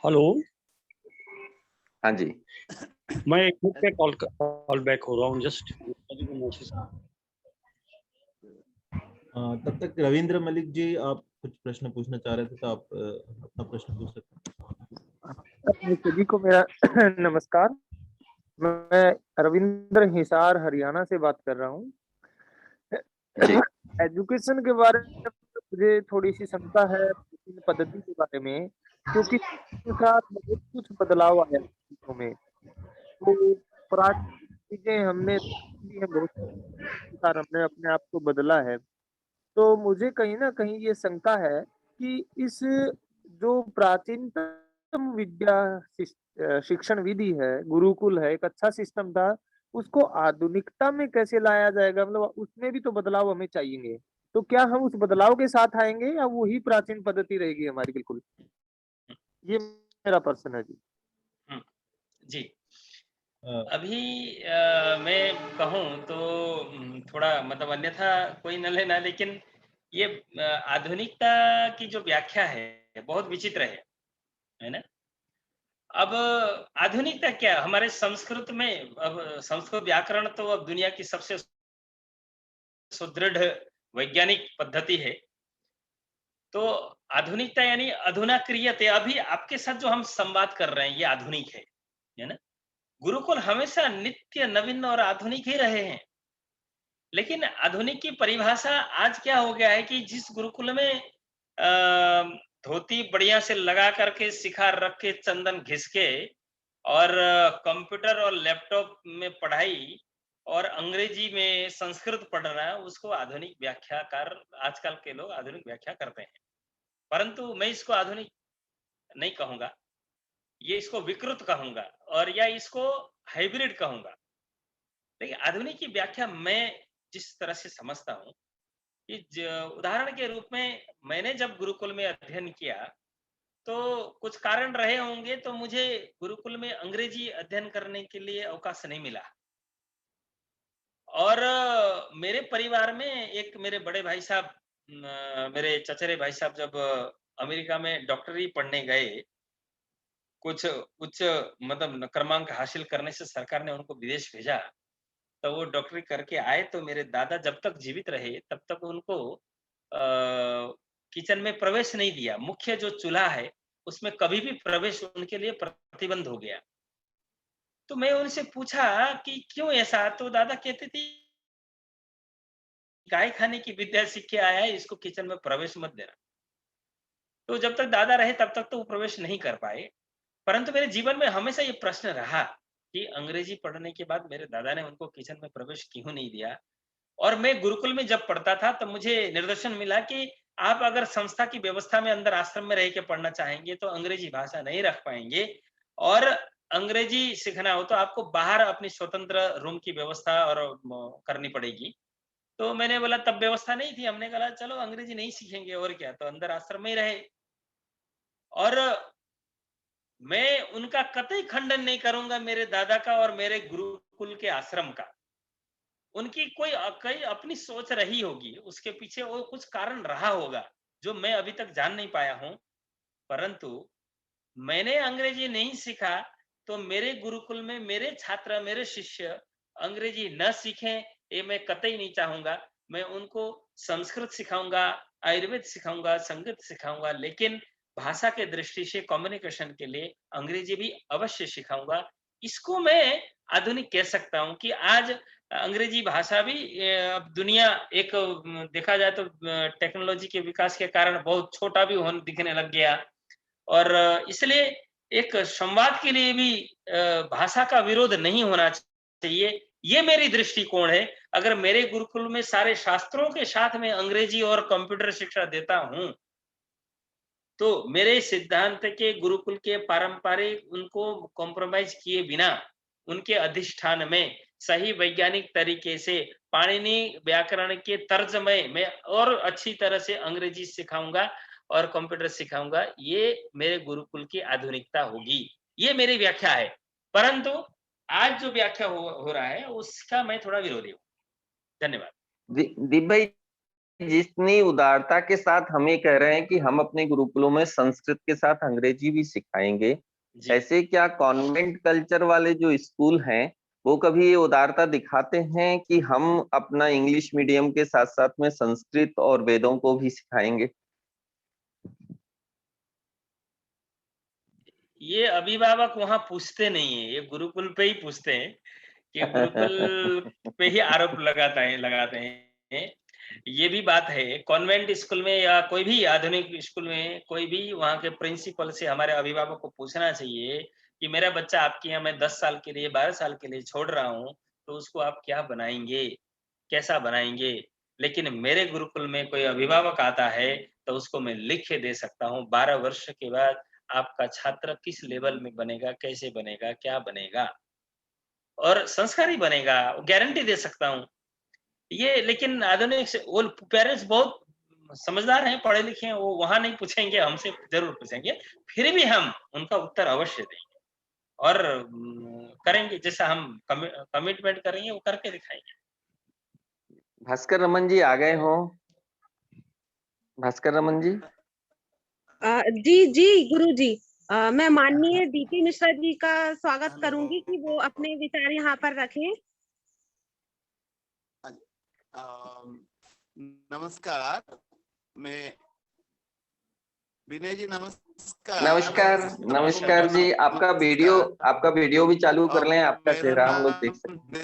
हेलो, हाँ जी, मैं एक मिनट पे कॉल बैक हो रहा हूँ जस्ट। तब तक रविंद्र मलिक जी, आप कुछ प्रश्न पूछना चाह रहे थे तो आप अपना प्रश्न पूछ सकते हैं। सभी को मेरा नमस्कार। मैं रविंद्र हिसार हरियाणा से बात कर रहा हूँ। एजुकेशन के बारे में मुझे थोड़ी सी शंका है, पद्धति के बारे में, क्योंकि के साथ बहुत कुछ बदलाव आया चीजों में। तो प्राचीन चीजें हमने बहुत सार हमने अपने आप को बदला है। तो मुझे कहीं ना कहीं ये शंका है कि इस जो प्राचीनतम विद्या शिक्षण विधि है, गुरुकुल है, एक अच्छा सिस्टम था, उसको आधुनिकता में कैसे लाया जाएगा? मतलब उसमें भी तो बदलाव हमें चाहिए। तो क्या हम उस बदलाव के साथ आएंगे या वही प्राचीन पद्धति रहेगी हमारी? बिल्कुल, ये मेरा प्रश्न है जी। जी, अभी मैं कहूँ तो थोड़ा मतलब अन्यथा कोई न लेना, लेकिन ये आधुनिकता की जो व्याख्या है बहुत विचित्र है ना। अब आधुनिकता क्या, हमारे संस्कृत में, अब संस्कृत व्याकरण तो अब दुनिया की सबसे सुदृढ़ वैज्ञानिक पद्धति है। तो आधुनिकता यानी अधुना क्रियते, अभी आपके साथ जो हम संवाद कर रहे हैं ये आधुनिक है ना। गुरुकुल हमेशा नित्य नवीन और आधुनिक ही रहे हैं, लेकिन आधुनिक की परिभाषा आज क्या हो गया है कि जिस गुरुकुल में धोती बढ़िया से लगा करके, शिखा रख के, चंदन घिस के और कंप्यूटर और लैपटॉप में पढ़ाई और अंग्रेजी में संस्कृत पढ़ना, उसको आधुनिक व्याख्याकार आजकल के लोग आधुनिक व्याख्या करते हैं। परंतु मैं इसको आधुनिक नहीं कहूंगा, ये इसको विकृत कहूंगा और या इसको हाइब्रिड कहूंगा। देखिए, आधुनिक की व्याख्या मैं जिस तरह से समझता हूँ कि उदाहरण के रूप में मैंने जब गुरुकुल में अध्ययन किया तो कुछ कारण रहे होंगे, तो मुझे गुरुकुल में अंग्रेजी अध्ययन करने के लिए अवकाश नहीं मिला। और मेरे परिवार में एक मेरे बड़े भाई साहब, मेरे चचेरे भाई साहब जब अमेरिका में डॉक्टरी पढ़ने गए, कुछ उच्च मतलब क्रमांक हासिल करने से सरकार ने उनको विदेश भेजा, तो वो डॉक्टरी करके आए। तो मेरे दादा जब तक जीवित रहे तब तक उनको किचन में प्रवेश नहीं दिया। मुख्य जो चूल्हा है उसमें कभी भी प्रवेश उनके लिए प्रतिबंध हो गया। तो मैं उनसे पूछा कि क्यों ऐसा? तो दादा कहते थे गाय खाने की विद्या सीख के आया है, इसको किचन में प्रवेश मत देना। तो जब तक दादा रहे तब तक तो वो प्रवेश नहीं कर पाए। परंतु मेरे जीवन में हमेशा ये प्रश्न रहा कि अंग्रेजी पढ़ने के बाद मेरे दादा ने उनको किचन में प्रवेश क्यों नहीं दिया। और मैं गुरुकुल में जब पढ़ता था तब मुझे निर्देशन मिला कि आप अगर संस्था की व्यवस्था में अंदर आश्रम में रह के पढ़ना चाहेंगे तो अंग्रेजी भाषा नहीं रख पाएंगे, और अंग्रेजी सीखना हो तो आपको बाहर अपनी स्वतंत्र रूम की व्यवस्था और करनी पड़ेगी। तो मैंने बोला, तब व्यवस्था नहीं थी, हमने कहा चलो अंग्रेजी नहीं सीखेंगे और क्या, तो अंदर आश्रम में ही रहे। और मैं उनका कतई खंडन नहीं करूंगा, मेरे दादा का और मेरे गुरुकुल के आश्रम का। उनकी कई अपनी सोच रही होगी, उसके पीछे वो कुछ कारण रहा होगा जो मैं अभी तक जान नहीं पाया हूं। परंतु मैंने अंग्रेजी नहीं सीखा तो मेरे गुरुकुल में मेरे छात्र, मेरे शिष्य अंग्रेजी न सीखें, ये मैं कतई नहीं चाहूंगा। मैं उनको संस्कृत सिखाऊंगा, आयुर्वेद सिखाऊंगा, संगीत सिखाऊंगा, लेकिन भाषा के दृष्टि से कम्युनिकेशन के लिए अंग्रेजी भी अवश्य सिखाऊंगा। इसको मैं आधुनिक कह सकता हूं कि आज अंग्रेजी भाषा भी अब दुनिया एक देखा जाए तो टेक्नोलॉजी के विकास के कारण बहुत छोटा भी होने दिखने लग गया। और इसलिए एक संवाद के लिए भी भाषा का विरोध नहीं होना चाहिए, ये मेरी दृष्टिकोण है। अगर मेरे गुरुकुल में सारे शास्त्रों के साथ में अंग्रेजी और कंप्यूटर शिक्षा देता हूं, तो मेरे सिद्धांत के गुरुकुल के पारंपरिक उनको कॉम्प्रोमाइज किए बिना उनके अधिष्ठान में सही वैज्ञानिक तरीके से पाणिनि व्याकरण के तर्जमे में और अच्छी तरह से अंग्रेजी सिखाऊंगा और कंप्यूटर सिखाऊंगा। ये मेरे गुरुकुल की आधुनिकता होगी, ये मेरी व्याख्या है। परंतु आज जो व्याख्या हो रहा है उसका मैं थोड़ा विरोधी हूँ। धन्यवाद। दीप भाई, जितनी उदारता के साथ हम ये कह रहे हैं कि हम अपने गुरुकुलों में संस्कृत के साथ अंग्रेजी भी सिखाएंगे, ऐसे क्या कॉन्वेंट कल्चर वाले जो स्कूल हैं वो कभी ये उदारता दिखाते हैं कि हम अपना इंग्लिश मीडियम के साथ साथ में संस्कृत और वेदों को भी सिखाएंगे? ये अभिभावक वहां पूछते नहीं है, ये गुरुकुल पे ही पूछते हैं कि गुरुकुल पे ही आरोप लगाते हैं। ये भी बात है, कॉन्वेंट स्कूल में या कोई भी आधुनिक स्कूल में कोई भी वहाँ के प्रिंसिपल से हमारे अभिभावक को पूछना चाहिए कि मेरा बच्चा आपके यहाँ मैं 10 साल के लिए 12 साल के लिए छोड़ रहा हूँ, तो उसको आप क्या बनाएंगे, कैसा बनाएंगे। लेकिन मेरे गुरुकुल में कोई अभिभावक आता है तो उसको मैं लिख के दे सकता हूँ 12 वर्ष के बाद आपका छात्र किस लेवल में बनेगा, कैसे बनेगा, क्या बनेगा और संस्कारी बनेगा, गारंटी दे सकता हूँ। ये लेकिन आधुनिक वो पेरेंट्स बहुत समझदार हैं, पढ़े लिखे हैं, वो वहां नहीं पूछेंगे, हमसे जरूर पूछेंगे, फिर भी हम उनका उत्तर अवश्य देंगे और करेंगे जैसा हम कमिटमेंट करेंगे वो करके दिखाएंगे। भास्कर रमन जी आ गए हो? भास्कर रमन जी। जी जी गुरु जी, मैं माननीय डीपी मिश्रा जी का स्वागत करूंगी कि वो अपने विचार यहाँ पर रखें। नमस्कार, मैं विनय जी, नमस्कार। नमस्कार नमस्कार जी, आपका वीडियो भी चालू कर लें, आपका चेहरा हम लोग देख सकते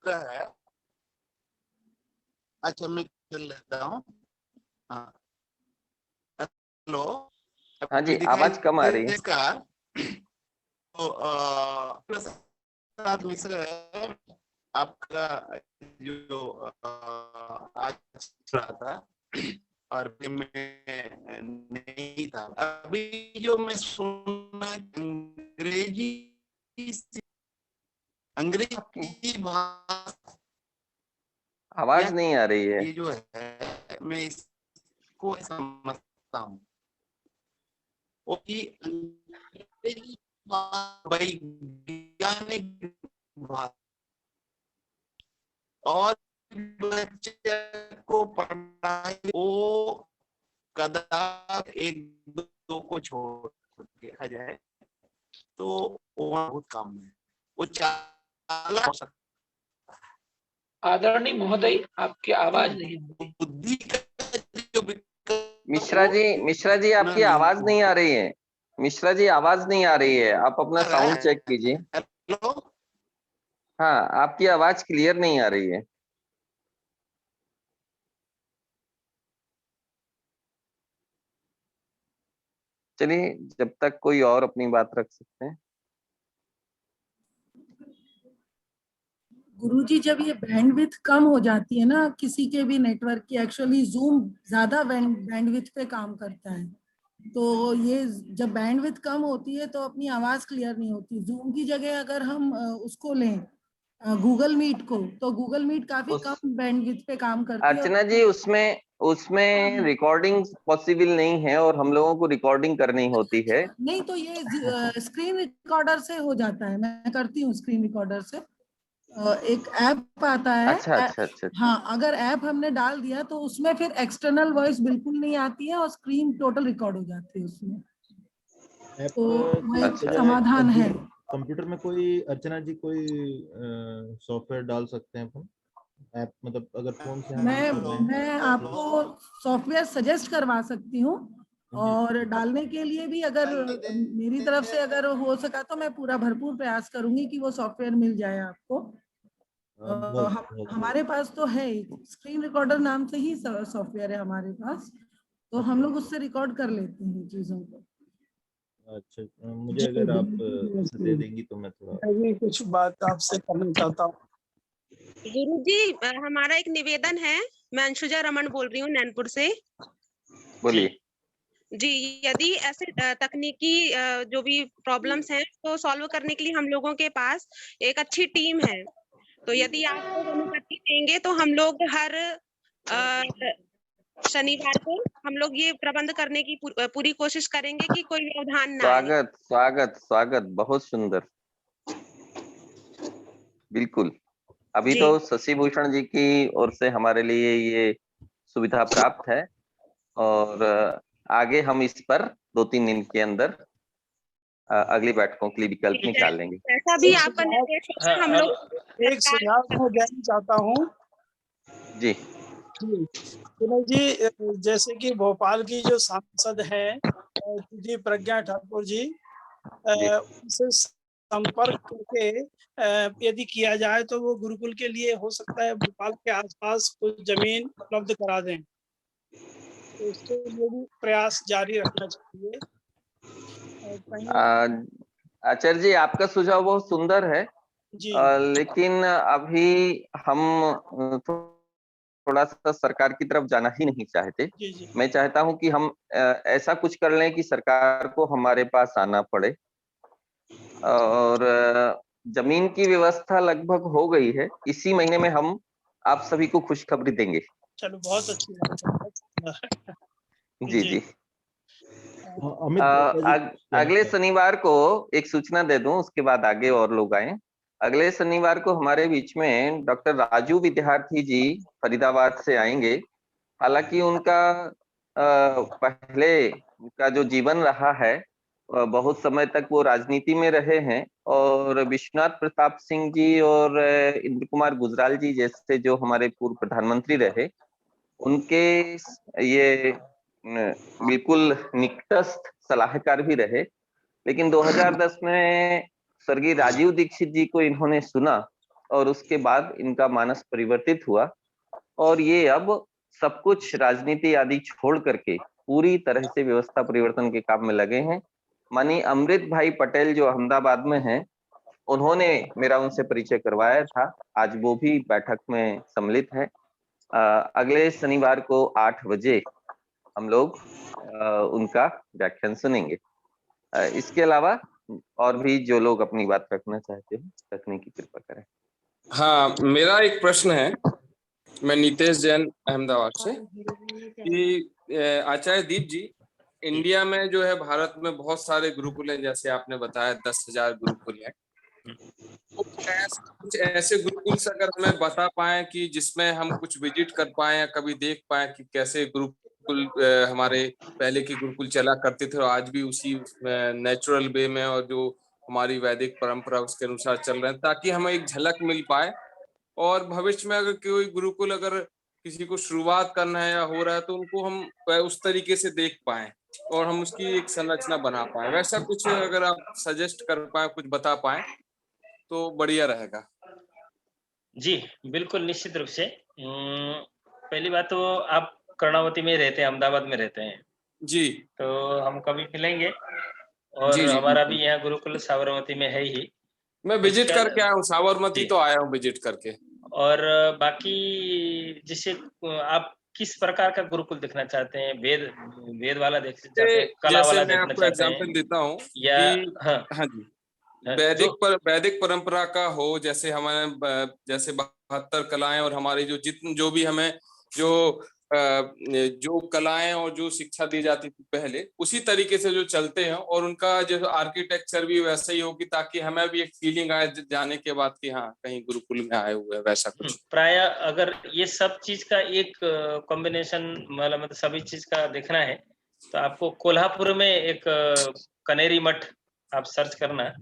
हैं। अच्छा, मैं कर लेता हूँ। हाँ, हेलो। हाँ जी, आवाज कम आ रही है। तो मिश्रा आपका जो आज रहा था और मैं नहीं था, अभी जो मैं सुना अंग्रेजी भाषा आवाज नहीं आ रही है। ये जो है मैं इसको समझता हूँ वैज्ञानिक और बच्चे को पढ़ाई वो कदाप एक दो को छोड़ देखा जाए तो वो बहुत कम है, वो चालाक हो सकता। आदरणीय महोदय, आपकी आवाज नहीं बुद्धि का जो मिश्रा जी आपकी आवाज नहीं आ रही है। मिश्रा जी आवाज नहीं आ रही है, आप अपना साउंड चेक कीजिए। हेलो, हाँ, आपकी आवाज क्लियर नहीं आ रही है। चलिए, जब तक कोई और अपनी बात रख सकते हैं। गुरुजी जब ये बैंडविड्थ कम हो जाती है ना किसी के भी नेटवर्क की, एक्चुअली जूम ज्यादा बैंडविड्थ पे काम करता है, तो ये जब बैंडविड्थ कम होती है तो अपनी आवाज क्लियर नहीं होती। जूम की जगह अगर हम उसको लें गूगल मीट को, तो गूगल मीट काफी कम बैंडविड्थ पे काम करती है। अर्चना जी उसमें रिकॉर्डिंग पॉसिबल नहीं है और हम लोगों को रिकॉर्डिंग करनी होती है। नहीं तो ये स्क्रीन रिकॉर्डर से हो जाता है, मैं करती हूँ स्क्रीन रिकॉर्डर से। एक ऐप आता है। अच्छा। हाँ, अगर ऐप हमने डाल दिया तो उसमें फिर एक्सटर्नल वॉइस बिल्कुल नहीं आती है और स्क्रीन टोटल रिकॉर्ड हो जाती है उसमें। तो वो एक समाधान है। कंप्यूटर में कोई अर्चना जी कोई सॉफ्टवेयर डाल सकते हैं अपन ऐप, मतलब अगर फोन से मैं आपको सॉफ्टवेयर सजेस्ट करवा सकती हूँ, और डालने के लिए भी अगर मेरी तरफ से अगर हो सका तो मैं पूरा भरपूर प्रयास करूंगी कि वो सॉफ्टवेयर मिल जाए आपको। हमारे पास तो है, स्क्रीन रिकॉर्डर नाम से ही सॉफ्टवेयर है हमारे पास, तो हम लोग उससे रिकॉर्ड कर लेते हैं चीजों को। अच्छा, मुझे अगर आप दे देंगी तो मैं थोड़ा कुछ बात आपसे करना चाहता हूँ। गुरुजी, हमारा एक निवेदन है। मैं अंशुजा रमन बोल रही हूँ नैनपुर से। बोलिए जी, यदि ऐसे तकनीकी जो भी प्रॉब्लम्स हैं तो सॉल्व करने के लिए हम लोगों के पास एक अच्छी टीम है, तो यदि आप लोग अनुमति देंगे तो हम लोग हर शनिवार को हम लोग ये प्रबंध करने की पूरी कोशिश करेंगे कि कोई व्यवधान ना आए। स्वागत, बहुत सुंदर। बिल्कुल, अभी तो शशि भूषण जी की ओर से हमारे लिए ये सुविधा प्राप्त है और आगे हम इस पर 2-3 दिन के अंदर अगली बैठकों के लिए विकल्प निकाल लेंगे। ऐसा भी आपका निर्देश है, हम लोग एक सुझाव मैं देना चाहता हूँ। जी विनय जी, जैसे कि भोपाल की जो सांसद हैं जी प्रज्ञा ठाकुर जी, उनसे संपर्क करके यदि किया जाए तो वो गुरुकुल के लिए हो सकता है भोपाल के आसपास कुछ जमीन उपलब्ध करा दें, तो इसके लिए भी प्रयास जारी रखना चाहिए। आचार्य जी, आपका सुझाव बहुत सुंदर है लेकिन अभी हम थोड़ा सा सरकार की तरफ जाना ही नहीं चाहते। मैं चाहता हूं कि हम ऐसा कुछ कर लें कि सरकार को हमारे पास आना पड़े, और जमीन की व्यवस्था लगभग हो गई है। इसी महीने में हम आप सभी को खुशखबरी देंगे। चलो, बहुत अच्छी बात है। जी। अगले शनिवार को एक सूचना दे दूं, उसके बाद आगे और लोग आए। अगले शनिवार को हमारे बीच में डॉक्टर राजू विद्यार्थी जी फरीदाबाद से आएंगे। हालांकि उनका पहले का जो जीवन रहा है, बहुत समय तक वो राजनीति में रहे हैं, और विश्वनाथ प्रताप सिंह जी और इंद्र कुमार गुजराल जी जैसे जो हमारे पूर्व प्रधानमंत्री रहे, उनके ये बिल्कुल निकटस्थ सलाहकार भी रहे। लेकिन 2010 में स्वर्गीय राजीव दीक्षित जी को इन्होंने सुना और उसके बाद इनका मानस परिवर्तित हुआ, और ये अब सब कुछ राजनीति आदि छोड़ करके पूरी तरह से व्यवस्था परिवर्तन के काम में लगे हैं। माननीय अमृत भाई पटेल जो अहमदाबाद में हैं, उन्होंने मेरा उनसे परिचय करवाया था। आज वो भी बैठक में सम्मिलित है। अगले शनिवार को 8 बजे हम लोग उनका व्याख्यान सुनेंगे। इसके अलावा और भी जो लोग अपनी बात रखना चाहते हैं रखने की कृपा करें। हाँ, मेरा एक प्रश्न है। मैं नितेश जैन अहमदाबाद से, कि आचार्य दीप जी, इंडिया में जो है भारत में बहुत सारे गुरुकुल हैं, जैसे आपने बताया 10,000 गुरुकुल हैं। कुछ ऐसे गुरुकुल से अगर हमें बता पाए कि जिसमें हम कुछ विजिट कर पाए या कभी देख पाए कि कैसे गुरुकुल हमारे पहले के गुरुकुल चला करते थे और आज भी उसी नेचुरल वे में और जो हमारी वैदिक परंपरा उसके अनुसार चल रहे हैं, ताकि हमें एक झलक मिल पाए। और भविष्य में अगर कोई गुरुकुल अगर किसी को शुरुआत करना है या हो रहा है तो उनको हम उस तरीके से देख पाए और हम उसकी एक संरचना बना पाए। वैसा कुछ अगर आप सजेस्ट कर पाए, कुछ बता पाए तो बढ़िया रहेगा। जी बिल्कुल, निश्चित रूप से। पहली बात तो आप कर्णावती में रहते हैं, अहमदाबाद में रहते हैं जी, तो हम कभी मिलेंगे। और जी, हमारा भी यहाँ गुरुकुल साबरमती में है ही, मैं विजिट उसका- करके आया हूँ, साबरमती जी। तो आया हूँ विजिट करके। और बाकी जिसे आप किस प्रकार का गुरुकुल देखना चाहते हैं? वेद वाला देखना चाहते हैं, कला जैसे वाला मैं देखना आपको चाहते एग्जांपल हैं, देता हूँ या कि हाँ हाँ जी, हाँ, वैदिक परंपरा का हो, जैसे हमारे जैसे 72 कलाएं और हमारी जो भी हमें जो कलाएं और जो शिक्षा दी जाती थी पहले, उसी तरीके से जो चलते हैं, और उनका जो आर्किटेक्चर भी वैसा ही हो कि ताकि हमें भी एक फीलिंग आए जाने के बाद कि हाँ कहीं गुरुकुल में आए हुए हैं, वैसा कुछ। प्राय अगर ये सब चीज का एक कॉम्बिनेशन मतलब सभी चीज का देखना है तो आपको कोल्हापुर में एक कनेरी मठ आप सर्च करना,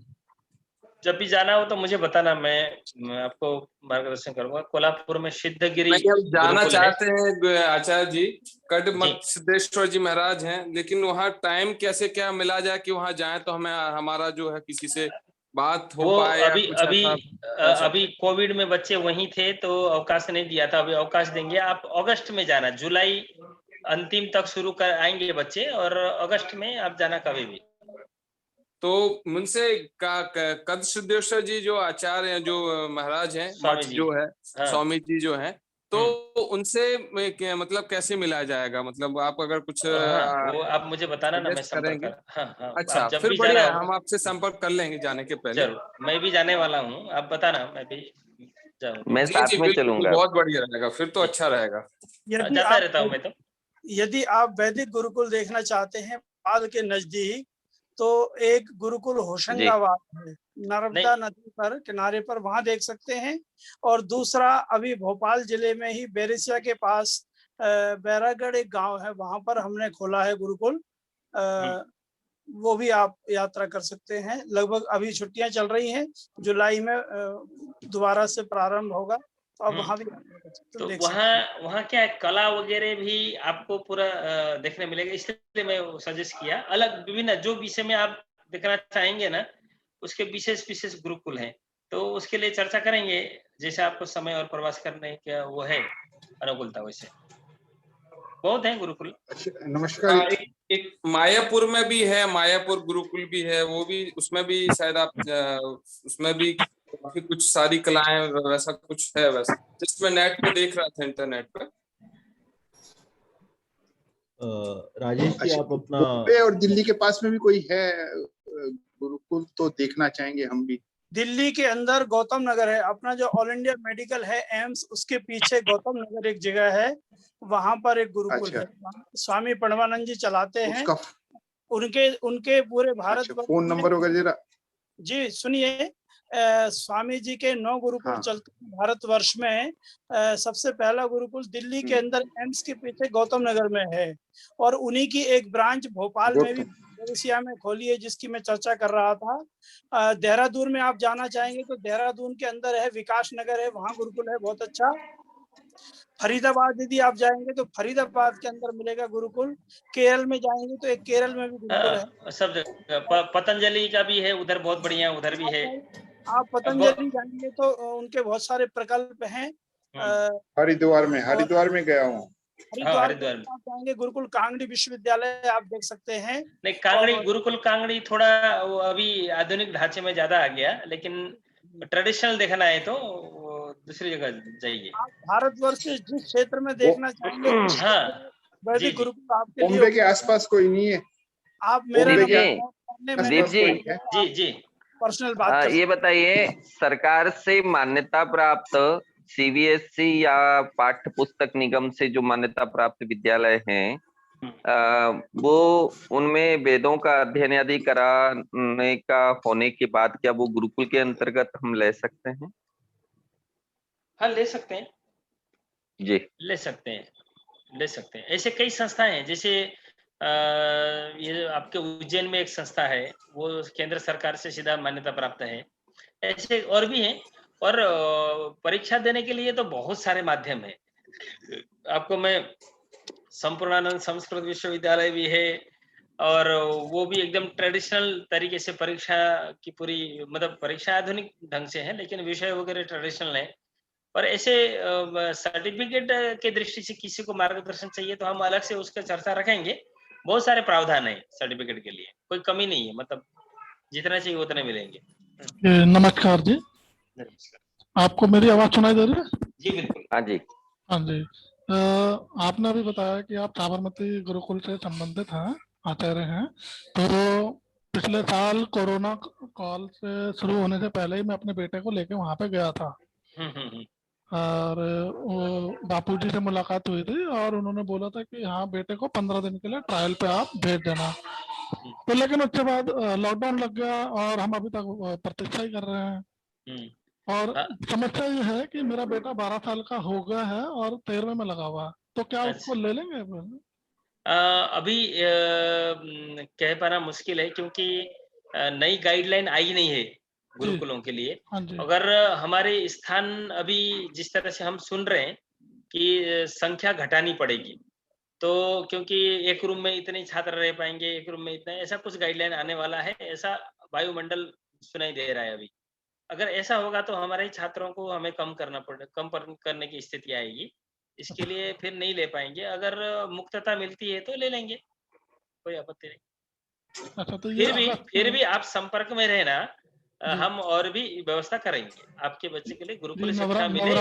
जब भी जाना हो तो मुझे बताना, मैं आपको मार्गदर्शन करूंगा। कोल्हापुर में सिद्धगिरी नहीं, हम जाना गुरुकुल है। चाहते हैं आचार्य जी, कटमत सिद्धेश्वर जी महाराज हैं, लेकिन वहाँ टाइम कैसे क्या मिला जाए कि वहाँ जाएं तो हमें हमारा जो है किसी से बात हो वो पाए या अभी कुछ अभी ऐसा। अभी कोविड में बच्चे वहीं थे तो अवकाश नहीं दिया था, अभी अवकाश देंगे। आप अगस्त में जाना, जुलाई अंतिम तक शुरू कर आएंगे बच्चे, और अगस्त में आप जाना कभी भी। तो मुझसे कद सिद्धेश्वर जी जो आचार्य हैं, जो महाराज हैं, स्वामी मठ जी, जो है, हाँ। स्वामी जी जो हैं, तो उनसे मतलब कैसे मिलाया जाएगा? मतलब आप अगर कुछ हाँ, वो आप मुझे बताना ना, मैं suggest संपर्क करेंगे। कर। हाँ हाँ, अच्छा, आप जब फिर भी जाना बढ़िया, हो हम आपसे संपर्क कर लेंगे जाने के पहले। जरूर, मैं भी जाने वाला हूँ, आप बताना, मैं भी जाऊंगा। मैं जी साथ जी में बिल्कुल, चलूंगा। बहुत बढ़िया रहेगा, फिर तो अच्छा रहेगा। यदि जाता रहता हूँ मैं तो। यदि आप वैदिक गुरुकुल देखना चाहते हैं पाल के नजदीक, तो एक गुरुकुल होशंगाबाद है, नर्मदा नदी पर किनारे पर, वहां देख सकते हैं। और दूसरा अभी भोपाल जिले में ही बेरिसिया के पास बैरागढ़ एक गांव है, वहां पर हमने खोला है गुरुकुल। वो भी आप यात्रा कर सकते हैं। लगभग अभी छुट्टियां चल रही हैं, जुलाई में दोबारा से प्रारंभ होगा, तो आप वहां भी यात्रा कर सकते हैं, तो देख सकते हैं। वहाँ क्या है, कला वगैरह भी आपको पूरा देखने मिलेगा, इसलिए मैं सजेस्ट किया। अलग विभिन्न जो विषय में आप देखना चाहेंगे ना, उसके विशेष विशेष गुरुकुल हैं, तो उसके लिए चर्चा करेंगे, जैसे आपको समय और प्रवास करने का वो है अनुकूलता, वैसे बहुत है गुरुकुल। नमस्कार। एक मायापुर में भी है, मायापुर गुरुकुल भी है, वो भी, उसमें भी शायद आप उसमें भी काफी कुछ सारी कलाएं वैसा कुछ है, वैसा जिसमें नेट पे देख रहा था, इंटरनेट पे। राजेश जी, आप अपना बॉम्बे और दिल्ली के पास में भी कोई है गुरुकुल, तो देखना चाहेंगे हम भी। दिल्ली के अंदर गौतम नगर है, अपना जो ऑल इंडिया मेडिकल है एम्स, उसके पीछे गौतम नगर एक जगह है, वहां पर एक गुरुकुल है, स्वामी परमानंद जी चलाते हैं। उनके पूरे भारत फोन नंबर वगैरह जरा। जी सुनिए, स्वामी जी के 9 गुरुकुल चलते हैं भारतवर्ष में। सबसे पहला गुरुकुल दिल्ली के अंदर एम्स के पीछे गौतम नगर में है, और उन्हीं की एक ब्रांच भोपाल में भी बेरिसिया में खोली है, जिसकी मैं चर्चा कर रहा था। देहरादून में आप जाना चाहेंगे तो देहरादून के अंदर है, विकास नगर है, वहाँ गुरुकुल है बहुत अच्छा। फरीदाबाद यदि आप जाएंगे तो फरीदाबाद के अंदर मिलेगा गुरुकुल। केरल में जाएंगे तो एक केरल में भी गुरुकुल है। सब जगह पतंजलि का भी है उधर, बहुत बढ़िया, उधर भी है। आप पतंजलि जाएंगे तो उनके बहुत सारे प्रकल्प हैं। हरिद्वार में गया हूँ। हरिद्वार में आप जाएंगे, गुरुकुल कांगड़ी विश्वविद्यालय आप देख सकते हैं। नहीं, कांगड़ी गुरुकुल कांगड़ी थोड़ा वो अभी आधुनिक ढांचे में ज्यादा आ गया, लेकिन ट्रेडिशनल देखना है तो दूसरी जगह जाइए। आप भारतवर्ष के जिस क्षेत्र में देखना चाहेंगे वैदिक गुरुकुल आपके लिए। बॉम्बे के आसपास कोई नहीं है? आप मेरा दीप जी, जी पर्सनल बात कर। ये बताइए, सरकार से मान्यता प्राप्त सीबीएसई या पाठ्य पुस्तक निगम से जो मान्यता प्राप्त विद्यालय हैं, वो उनमें वेदों का अध्ययन यदि कराने का होने के बाद क्या वो गुरुकुल के अंतर्गत हम ले सकते हैं? हाँ, ले सकते हैं जी, ले सकते हैं। ऐसे कई संस्थाएं हैं, जैसे ये आपके उज्जैन में एक संस्था है, वो केंद्र सरकार से सीधा मान्यता प्राप्त है। ऐसे और भी हैं, और परीक्षा देने के लिए तो बहुत सारे माध्यम है। आपको मैं संपूर्णानंद संस्कृत विश्वविद्यालय भी है, और वो भी एकदम ट्रेडिशनल तरीके से परीक्षा की पूरी, मतलब परीक्षा आधुनिक ढंग से है, लेकिन विषय वगैरह ट्रेडिशनल है। और ऐसे सर्टिफिकेट के दृष्टि से किसी को मार्गदर्शन चाहिए तो हम अलग से उसका चर्चा रखेंगे। बहुत सारे प्रावधान है सर्टिफिकेट के लिए, कोई कमी नहीं है, मतलब जितना चाहिए उतने मिलेंगे। नमस्कार जी। आपको मेरी आवाज सुनाई दे रही है? जी बिल्कुल। हाँ जी। हाँ जी। आपने अभी बताया कि आप साबरमती गुरुकुल से संबंधित हैं, आचार्य हैं। तो पिछले साल कोरोना काल से शुरू होने से पहले ही मैं अपने बेटे को लेके वहां पे गया था और वो बापूजी से मुलाकात हुई थी और उन्होंने बोला था कि हाँ बेटे को 15 दिन के लिए ट्रायल पे आप भेज देना। तो लेकिन उसके बाद लॉकडाउन लग गया और हम अभी तक प्रतीक्षा ही कर रहे हैं। और समस्या ये है कि मेरा बेटा 12 साल का हो गया है और 13वें में लगा हुआ है, तो क्या उसको ले लेंगे? अभी कह पाना मुश्किल है क्योंकि नई गाइडलाइन आई नहीं है गुरुकुलों के लिए। हाँ जी। अगर हमारे स्थान अभी जिस तरह से हम सुन रहे हैं कि संख्या घटानी पड़ेगी, तो क्योंकि एक रूम में इतने छात्र रह पाएंगे, एक रूम में इतने, ऐसा कुछ गाइडलाइन आने वाला है, ऐसा वायुमंडल सुनाई दे रहा है अभी। अगर ऐसा होगा तो हमारे छात्रों को हमें कम करने की स्थिति आएगी। इसके लिए फिर नहीं ले पाएंगे। अगर मुक्तता मिलती है तो ले लेंगे, कोई आपत्ति नहीं। अच्छा, तो ये फिर भी आप संपर्क में रहना, हम और भी व्यवस्था करेंगे आपके बच्चे के लिए। गुरुकुल शिक्षा मिले।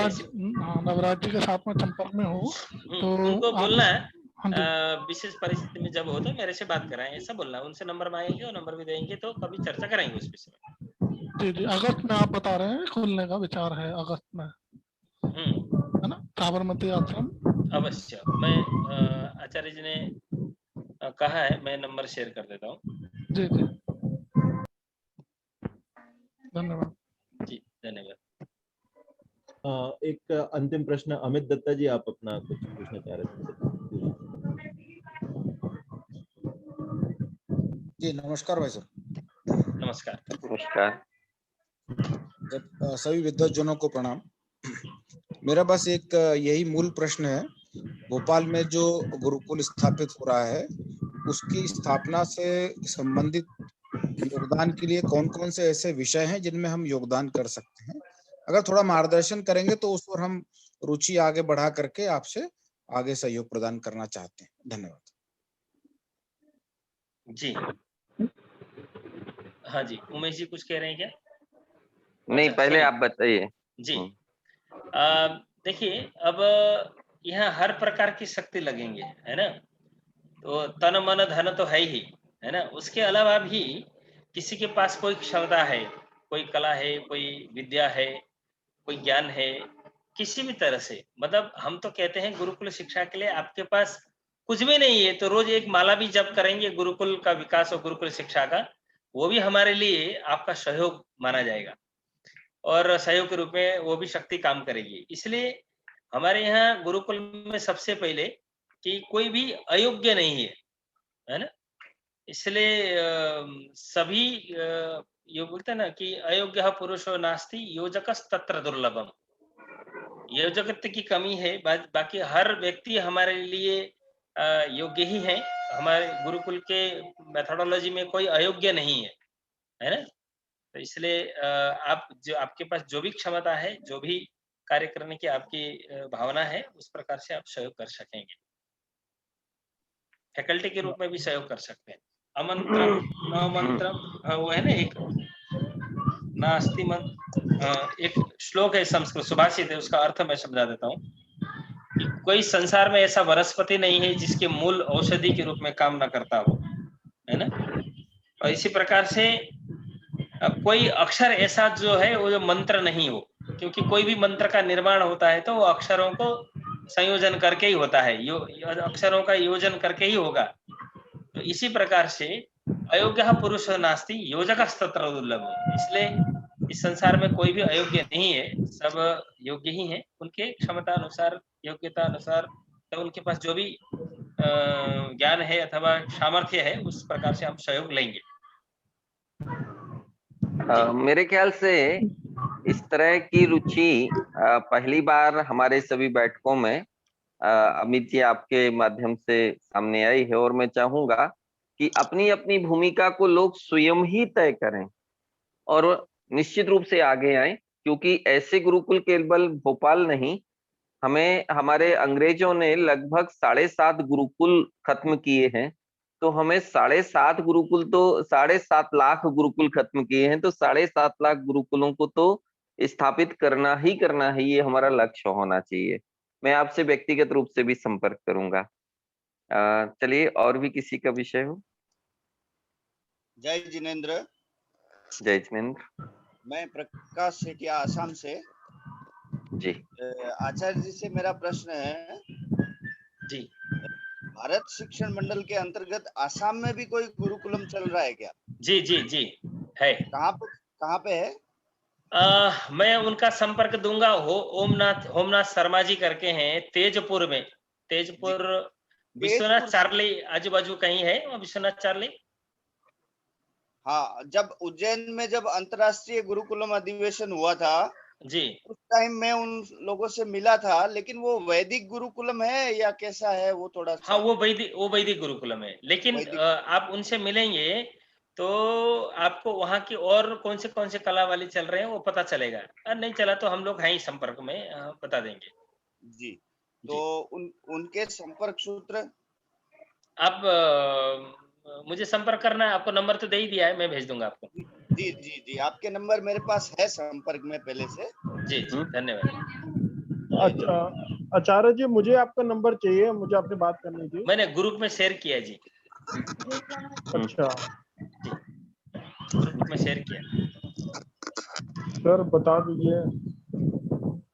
नवराज जी के साथ में संपर्क में हो तो उनको बोलना है विशेष परिस्थिति में जब हो तो मेरे से बात कराएं, ऐसा बोलना। उनसे नंबर मांगेंगे और नंबर भी देंगे, तो कभी चर्चा करेंगे उस विषय में। जी जी, अगस्त में आप बता रहे हैं खुलने का विचार है, अगस्त में, है ना, साबरमती आश्रम? अवश्य। मैं आचार्य जी ने कहा है, मैं नंबर शेयर कर देता हूँ। जी जी, धन्यवाद। जी धन्यवाद। एक अंतिम प्रश्न अमित दत्ता जी, आप अपना कुछ पूछना चाह रहे थे? जी नमस्कार भाई साहब। नमस्कार। नमस्कार। सभी विद्वतजनों को प्रणाम। मेरा बस एक यही मूल प्रश्न है, भोपाल में जो गुरुकुल स्थापित हो रहा है उसकी स्थापना से संबंधित योगदान के लिए कौन कौन से ऐसे विषय हैं जिनमें हम योगदान कर सकते हैं? अगर थोड़ा मार्गदर्शन करेंगे तो उस पर हम रुचि आगे बढ़ा करके आपसे आगे सहयोग प्रदान करना चाहते हैं। धन्यवाद। जी हाँ जी, उमेश जी कुछ कह रहे हैं क्या? नहीं, पहले आप बताइए। जी देखिए, अब यहाँ हर प्रकार की शक्ति लगेंगे, है ना। तो तन मन धन तो है ही, है ना। उसके अलावा भी किसी के पास कोई क्षमता है, कोई कला है, कोई विद्या है, कोई ज्ञान है, किसी भी तरह से, मतलब हम तो कहते हैं गुरुकुल शिक्षा के लिए आपके पास कुछ भी नहीं है तो रोज एक माला भी जप करेंगे गुरुकुल का विकास और गुरुकुल शिक्षा का, वो भी हमारे लिए आपका सहयोग माना जाएगा और सहयोग के रूप में वो भी शक्ति काम करेगी। इसलिए हमारे यहाँ गुरुकुल में सबसे पहले कि कोई भी अयोग्य नहीं है ना। इसलिए सभी ये बोलते हैं ना कि अयोग्य पुरुषो नास्ति योजकस् तत्र दुर्लभम। योजकत्व की कमी है, बाकी हर व्यक्ति हमारे लिए योग्य ही है। हमारे गुरुकुल के मेथोडोलॉजी में कोई अयोग्य नहीं है ना। तो इसलिए आप जो आपके पास जो भी क्षमता है, जो भी कार्य करने की आपकी भावना है, उस प्रकार से आप सहयोग कर सकेंगे। फैकल्टी के रूप में भी सहयोग कर सकते हैं। अमंत्रम न मंत्रम, वो है ना एक नास्ति एक श्लोक है संस्कृत सुभाषित है, उसका अर्थ मैं समझा देता हूँ कि कोई संसार में ऐसा वनस्पति नहीं है जिसके मूल औषधि के रूप में काम न करता हो, है ना। और इसी प्रकार से कोई अक्षर ऐसा जो है वो जो मंत्र नहीं हो, क्योंकि कोई भी मंत्र का निर्माण होता है तो वो अक्षरों को संयोजन करके ही होता है, अक्षरों का योजन करके ही होगा। तो इसी प्रकार से अयोग्य पुरुष नास्ति योजकस् तत्र दुर्लभम। इसलिए इस संसार में कोई भी अयोग्य नहीं है, सब योग्य ही हैं, उनके क्षमता अनुसार, योग्यता अनुसार, तो उनके पास जो भी ज्ञान है अथवा सामर्थ्य है उस प्रकार से हम सहयोग लेंगे। मेरे ख्याल से इस तरह की रुचि पहली बार हमारे सभी बैठकों में अमित जी आपके माध्यम से सामने आई है, और मैं चाहूंगा कि अपनी अपनी भूमिका को लोग स्वयं ही तय करें और निश्चित रूप से आगे आए, क्योंकि ऐसे गुरुकुल केवल भोपाल नहीं, हमें हमारे अंग्रेजों ने लगभग 7.5 गुरुकुल खत्म किए हैं। तो हमें 7.5 गुरुकुल तो 7.5 लाख गुरुकुल खत्म किए हैं, तो 7.5 लाख गुरुकुलों को तो स्थापित करना ही ये हमारा लक्ष्य होना चाहिए। मैं आपसे व्यक्तिगत रूप से भी संपर्क करूंगा। चलिए, और भी किसी का विषय हो? जय जिनेन्द्र। जय जिनेन्द्र। मैं प्रकाश सेठिया आसाम से। जी आचार्य जी से मेरा प्रश्न है जी, भारत शिक्षण मंडल के अंतर्गत आसाम में भी कोई गुरुकुलम चल रहा है क्या? जी जी जी है। कहाँ पे है? मैं उनका संपर्क दूंगा। होमनाथ शर्मा जी करके हैं तेजपुर में। तेजपुर विश्वनाथ चार्ली आजू बाजू कहीं है विश्वनाथ चार्ली। हाँ, जब उज्जैन में जब अंतर्राष्ट्रीय गुरुकुलम अधिवेशन हुआ था जी, उस टाइम मैं उन लोगों से मिला था, लेकिन वो वैदिक गुरुकुलम है या कैसा है वो थोड़ा सा? हाँ वो वैदिक गुरुकुलम है, लेकिन आप उनसे मिलेंगे तो आपको वहाँ की और कौन से कला वाली चल रहे हैं वो पता चलेगा। नहीं चला तो हम लोग हैं ही संपर्क में, बता देंगे। जी, तो उनके संपर्क सूत्र आप मुझे संपर्क करना है, आपको नंबर तो दे ही दिया है, मैं भेज दूंगा आपको। जी जी जी, आपके नंबर मेरे पास है संपर्क में पहले से। जी जी, धन्यवाद। अच्छा आचार्य जी, मुझे आपका नंबर चाहिए, मुझे आपसे बात करनी थी। मैंने ग्रुप में शेयर किया जी। अच्छा जी, ग्रुप में शेयर किया। सर बता दीजिए।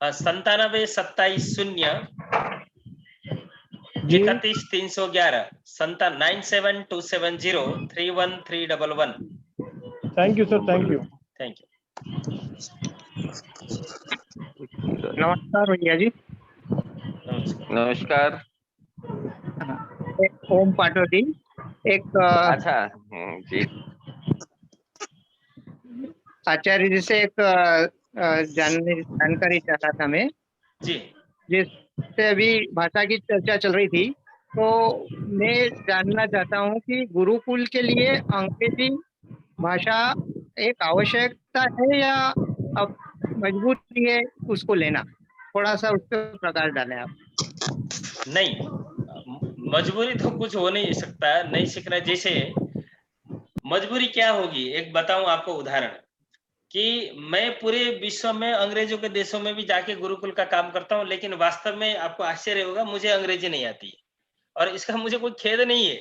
97 27 0 31 311 97270 31311। Thank you sir, thank you. Thank you. नमस्कार भैया जी। नमस्कार। ओम पाटोदी। एक अच्छा जी, आचार्य जी से एक जानकारी चाहता था मैं जी। जिससे अभी भाषा की चर्चा चल रही थी, तो मैं जानना चाहता हूँ कि गुरुकुल के लिए अंग्रेजी भाषा एक आवश्यकता है या अब मजबूरी है उसको लेना? थोड़ा सा उस पर प्रकाश डालें आप। नहीं, मजबूरी तो कुछ हो नहीं सकता, नहीं सीखना। जैसे मजबूरी क्या होगी, एक बताऊं आपको उदाहरण कि मैं पूरे विश्व में अंग्रेजों के देशों में भी जाके गुरुकुल का काम करता हूं, लेकिन वास्तव में आपको आश्चर्य होगा मुझे अंग्रेजी नहीं आती है, और इसका मुझे कोई खेद नहीं है।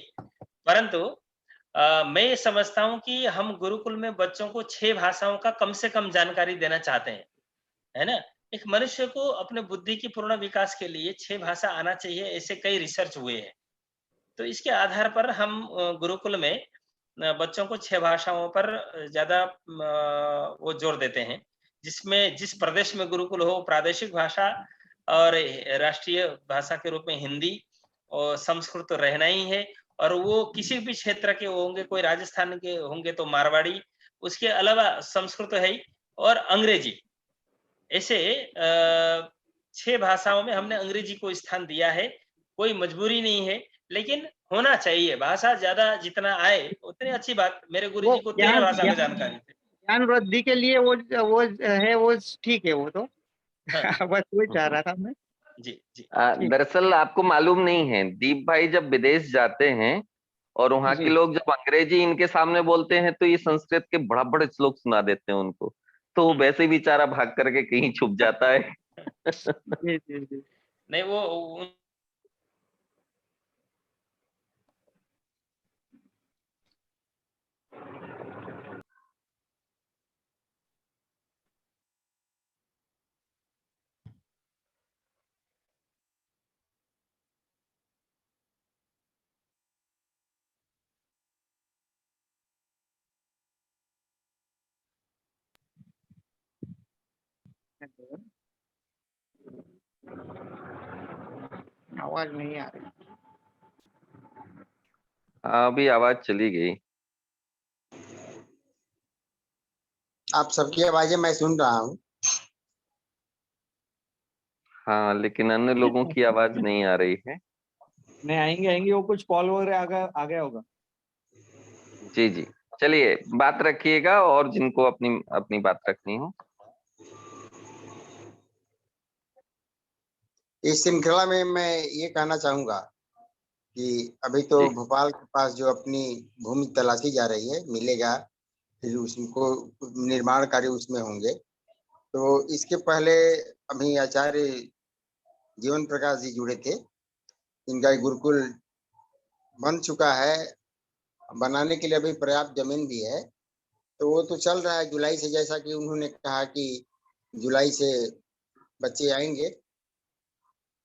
परंतु मैं ये समझता हूं कि हम गुरुकुल में बच्चों को 6 भाषाओं का कम से कम जानकारी देना चाहते हैं, है ना। एक मनुष्य को अपने बुद्धि की पूर्ण विकास के लिए 6 भाषा आना चाहिए, ऐसे कई रिसर्च हुए हैं। तो इसके आधार पर हम गुरुकुल में बच्चों को 6 भाषाओं पर ज्यादा वो जोर देते हैं, जिसमें जिस प्रदेश में गुरुकुल हो प्रादेशिक भाषा और राष्ट्रीय भाषा के रूप में हिंदी और संस्कृत तो रहना ही है। और वो किसी भी क्षेत्र के होंगे, कोई राजस्थान के होंगे तो मारवाड़ी, उसके अलावा संस्कृत है ही, और अंग्रेजी। ऐसे 6 भाषाओं में हमने अंग्रेजी को स्थान दिया है। कोई मजबूरी नहीं है, लेकिन होना चाहिए। भाषा ज्यादा जितना आए उतनी अच्छी बात। मेरे गुरुजी को 13 भाषा में जानकारी थी। ज्ञान वृद्धि के लिए वो है, वो ठीक है, वो तो बस वही चाह रहा था मैं। जी जी। दरअसल आपको मालूम नहीं है, दीप भाई जब विदेश जाते हैं और वहाँ के लोग जब अंग्रेजी इनके सामने बोलते हैं तो ये संस्कृत के बड़ा बड़े श्लोक सुना देते हैं उनको, तो वो वैसे ही बेचारा भाग करके कहीं छुप जाता है। जी जी जी। नहीं वो आवाज नहीं आ रही। अभी आवाज चली गई। आप सबकी आवाजें मैं सुन रहा हूँ। हाँ, लेकिन अन्य लोगों की आवाज नहीं आ रही है। नहीं, आएंगे, वो कुछ कॉल वगैरह आ गया होगा। जी जी, चलिए बात रखिएगा, और जिनको अपनी अपनी बात रखनी हो। इस श्रृंखला में मैं ये कहना चाहूंगा कि अभी तो जी भोपाल के पास जो अपनी भूमि तलाशी जा रही है, मिलेगा, फिर उसको निर्माण कार्य उसमें होंगे। तो इसके पहले अभी आचार्य जीवन प्रकाश जी जुड़े थे, इनका एक गुरुकुल बन चुका है, बनाने के लिए अभी पर्याप्त जमीन भी है, तो वो तो चल रहा है जुलाई से, जैसा कि उन्होंने कहा कि जुलाई से बच्चे आएंगे।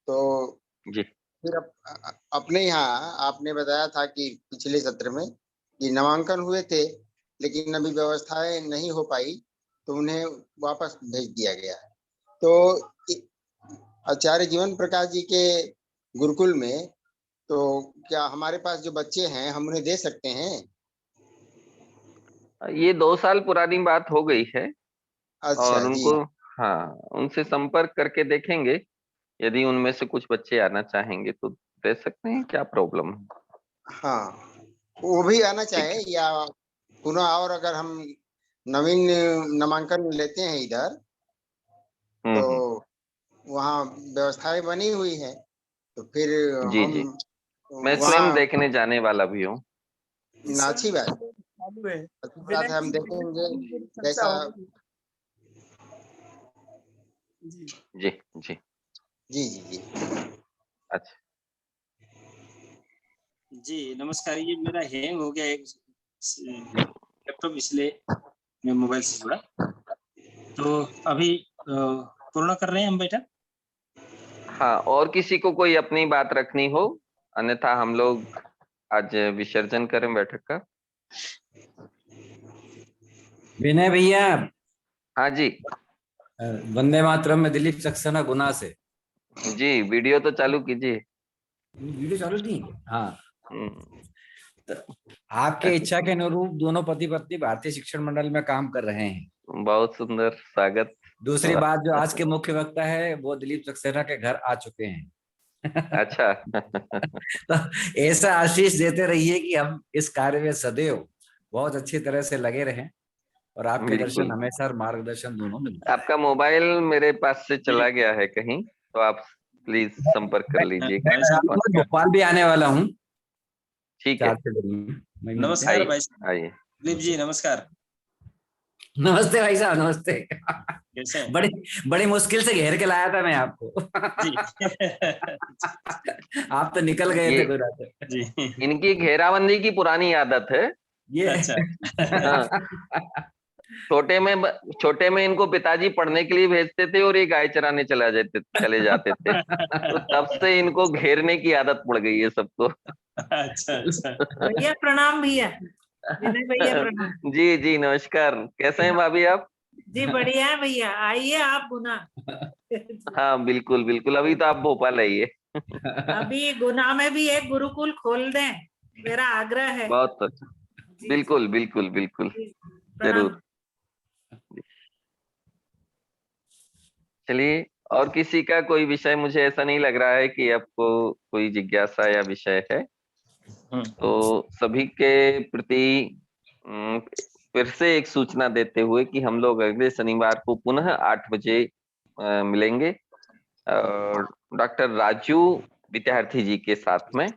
तो जी फिर अपने यहाँ आपने बताया था कि पिछले सत्र में कि नामांकन हुए थे, लेकिन अभी व्यवस्थाएं नहीं हो पाई, तो उन्हें वापस भेज दिया गया है। तो आचार्य जीवन प्रकाश जी के गुरुकुल में तो क्या हमारे पास जो बच्चे हैं हम उन्हें दे सकते हैं? ये 2 साल पुरानी बात हो गई है अच्छा और जी। उनको, हाँ, उनसे संपर्क करके देखेंगे, यदि उनमें से कुछ बच्चे आना चाहेंगे तो दे सकते हैं, क्या प्रॉब्लम है। हाँ, वो भी आना ठीक चाहे है। या पुनः, और अगर हम नवीन नामांकन लेते हैं इधर, तो वहाँ व्यवस्थाएं बनी हुई है, तो फिर जी हम जी, मैं स्वयं वहाँ देखने जाने वाला भी हूँ। अच्छी बात, चालू है, अच्छी बात विनय है, हम जी देखेंगे पूरी चर्चा कैसा। हो रही है। जी जी जी, जी जी जी। अच्छा जी नमस्कार। ये मेरा हैंग हो गया एक लैपटॉप, इसलिए मैं मोबाइल से जुड़ा। तो अभी पूर्ण कर रहे हैं हम बैठक। हाँ, और किसी को कोई अपनी बात रखनी हो, अन्यथा हम लोग आज विसर्जन करें बैठक का। विनय भैया, हाँ जी वंदे मातरम में दिलीप सक्सेना गुना से। जी, वीडियो तो चालू कीजिए। वीडियो चालू थी। हाँ, हम्म, तो आपके इच्छा के अनुरूप दोनों पति पत्नी भारतीय शिक्षण मंडल में काम कर रहे हैं। बहुत सुंदर, स्वागत। दूसरी बात, जो आज के मुख्य वक्ता है वो दिलीप सक्सेना के घर आ चुके हैं। अच्छा तो ऐसा आशीष देते रहिए कि हम इस कार्य में सदैव बहुत अच्छी तरह से लगे रहें और आपके दर्शन बिल्कुल। हमेशा और मार्गदर्शन दोनों मिलते रहे। आपका मोबाइल मेरे पास से चला गया है कहीं, तो आप प्लीज संपर्क कर लीजिए। मैं भोपाल भी आने वाला हूँ। ठीक है, नमस्कार भाई आइए। दिलीप जी, नमस्कार। नमस्ते भाई साहब, नमस्ते। कैसे हैं? बड़ी मुश्किल से घेर के लाया था मैं आपको। जी आप तो निकल गए ये थे गुरा से। जी, इनकी घेराबंदी की पुरानी आदत है। ये अच्छा हाँ, छोटे में इनको पिताजी पढ़ने के लिए भेजते थे और ये गाय चराने चले जाते थे। तो तब से इनको घेरने की आदत पड़ गई है सबको। अच्छा अच्छा। भैया प्रणाम भैया, विनय भैया प्रणाम। जी जी, नमस्कार। कैसे हैं भाभी आप? जी बढ़िया है भैया, आइए आप गुना। हाँ बिल्कुल बिल्कुल, अभी तो आप भोपाल आइए। अभी गुना में भी एक गुरुकुल खोल दें, मेरा आग्रह है। बहुत अच्छा, बिल्कुल बिल्कुल बिल्कुल, जरूर। चलिए, और किसी का कोई विषय, मुझे ऐसा नहीं लग रहा है कि आपको कोई जिज्ञासा या विषय है, तो सभी के प्रति फिर से एक सूचना देते हुए कि हम लोग अगले शनिवार को पुनः 8 बजे मिलेंगे डॉक्टर राजू विद्यार्थी जी के साथ में,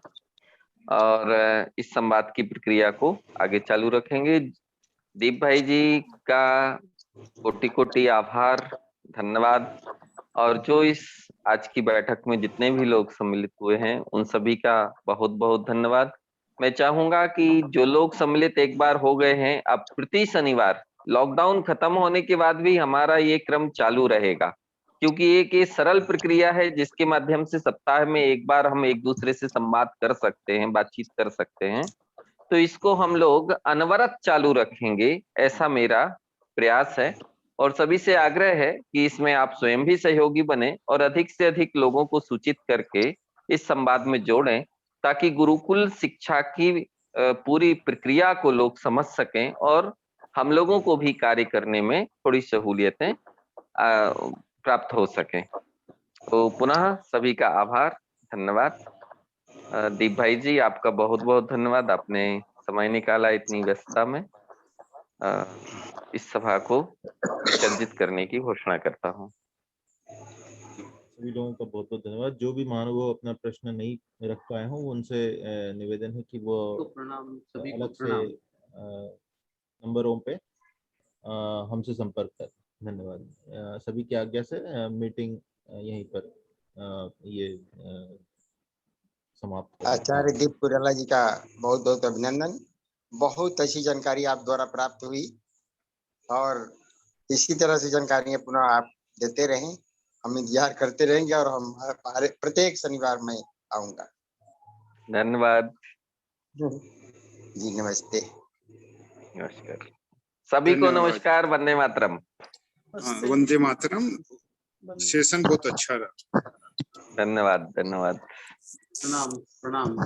और इस संवाद की प्रक्रिया को आगे चालू रखेंगे। दीप भाई जी का कोटि कोटि आभार, धन्यवाद। और जो इस आज की बैठक में जितने भी लोग सम्मिलित हुए हैं उन सभी का बहुत बहुत धन्यवाद। मैं चाहूंगा कि जो लोग सम्मिलित एक बार हो गए हैं, अब प्रति शनिवार लॉकडाउन खत्म होने के बाद भी हमारा ये क्रम चालू रहेगा, क्योंकि एक ये सरल प्रक्रिया है जिसके माध्यम से सप्ताह में एक बार हम एक दूसरे से संवाद कर सकते हैं, बातचीत कर सकते हैं। तो इसको हम लोग अनवरत चालू रखेंगे, ऐसा मेरा प्रयास है। और सभी से आग्रह है कि इसमें आप स्वयं भी सहयोगी बने और अधिक से अधिक लोगों को सूचित करके इस संवाद में जोड़ें, ताकि गुरुकुल शिक्षा की पूरी प्रक्रिया को लोग समझ सकें और हम लोगों को भी कार्य करने में थोड़ी सहूलियतें प्राप्त हो सकें। तो पुनः सभी का आभार, धन्यवाद। दीप भाई जी, आपका बहुत बहुत धन्यवाद, आपने समय निकाला इतनी व्यस्तता में। इस सभा को विसर्जित करने की घोषणा करता हूँ। सभी लोगों का बहुत बहुत धन्यवाद। जो भी मानव अपना प्रश्न नहीं रख पाए हों, उनसे निवेदन है कि वो अलग से नंबरों पे हमसे संपर्क करें। धन्यवाद। सभी की आज्ञा से मीटिंग यहीं पर ये समाप्त। आचार्य दीप कुरेला जी का बहुत बहुत अभिनंदन। बहुत अच्छी जानकारी आप द्वारा प्राप्त हुई और इसी तरह से जानकारियां पुनः आप देते रहें। हम इंतजार करते रहेंगे और हम प्रत्येक शनिवार में आऊंगा। धन्यवाद जी, नमस्ते। नमस्कार सभी को। नमस्कार। वंदे मातरम। वंदे मातरम। सेशन बहुत अच्छा रहा। धन्यवाद। धन्यवाद। प्रणाम प्रणाम।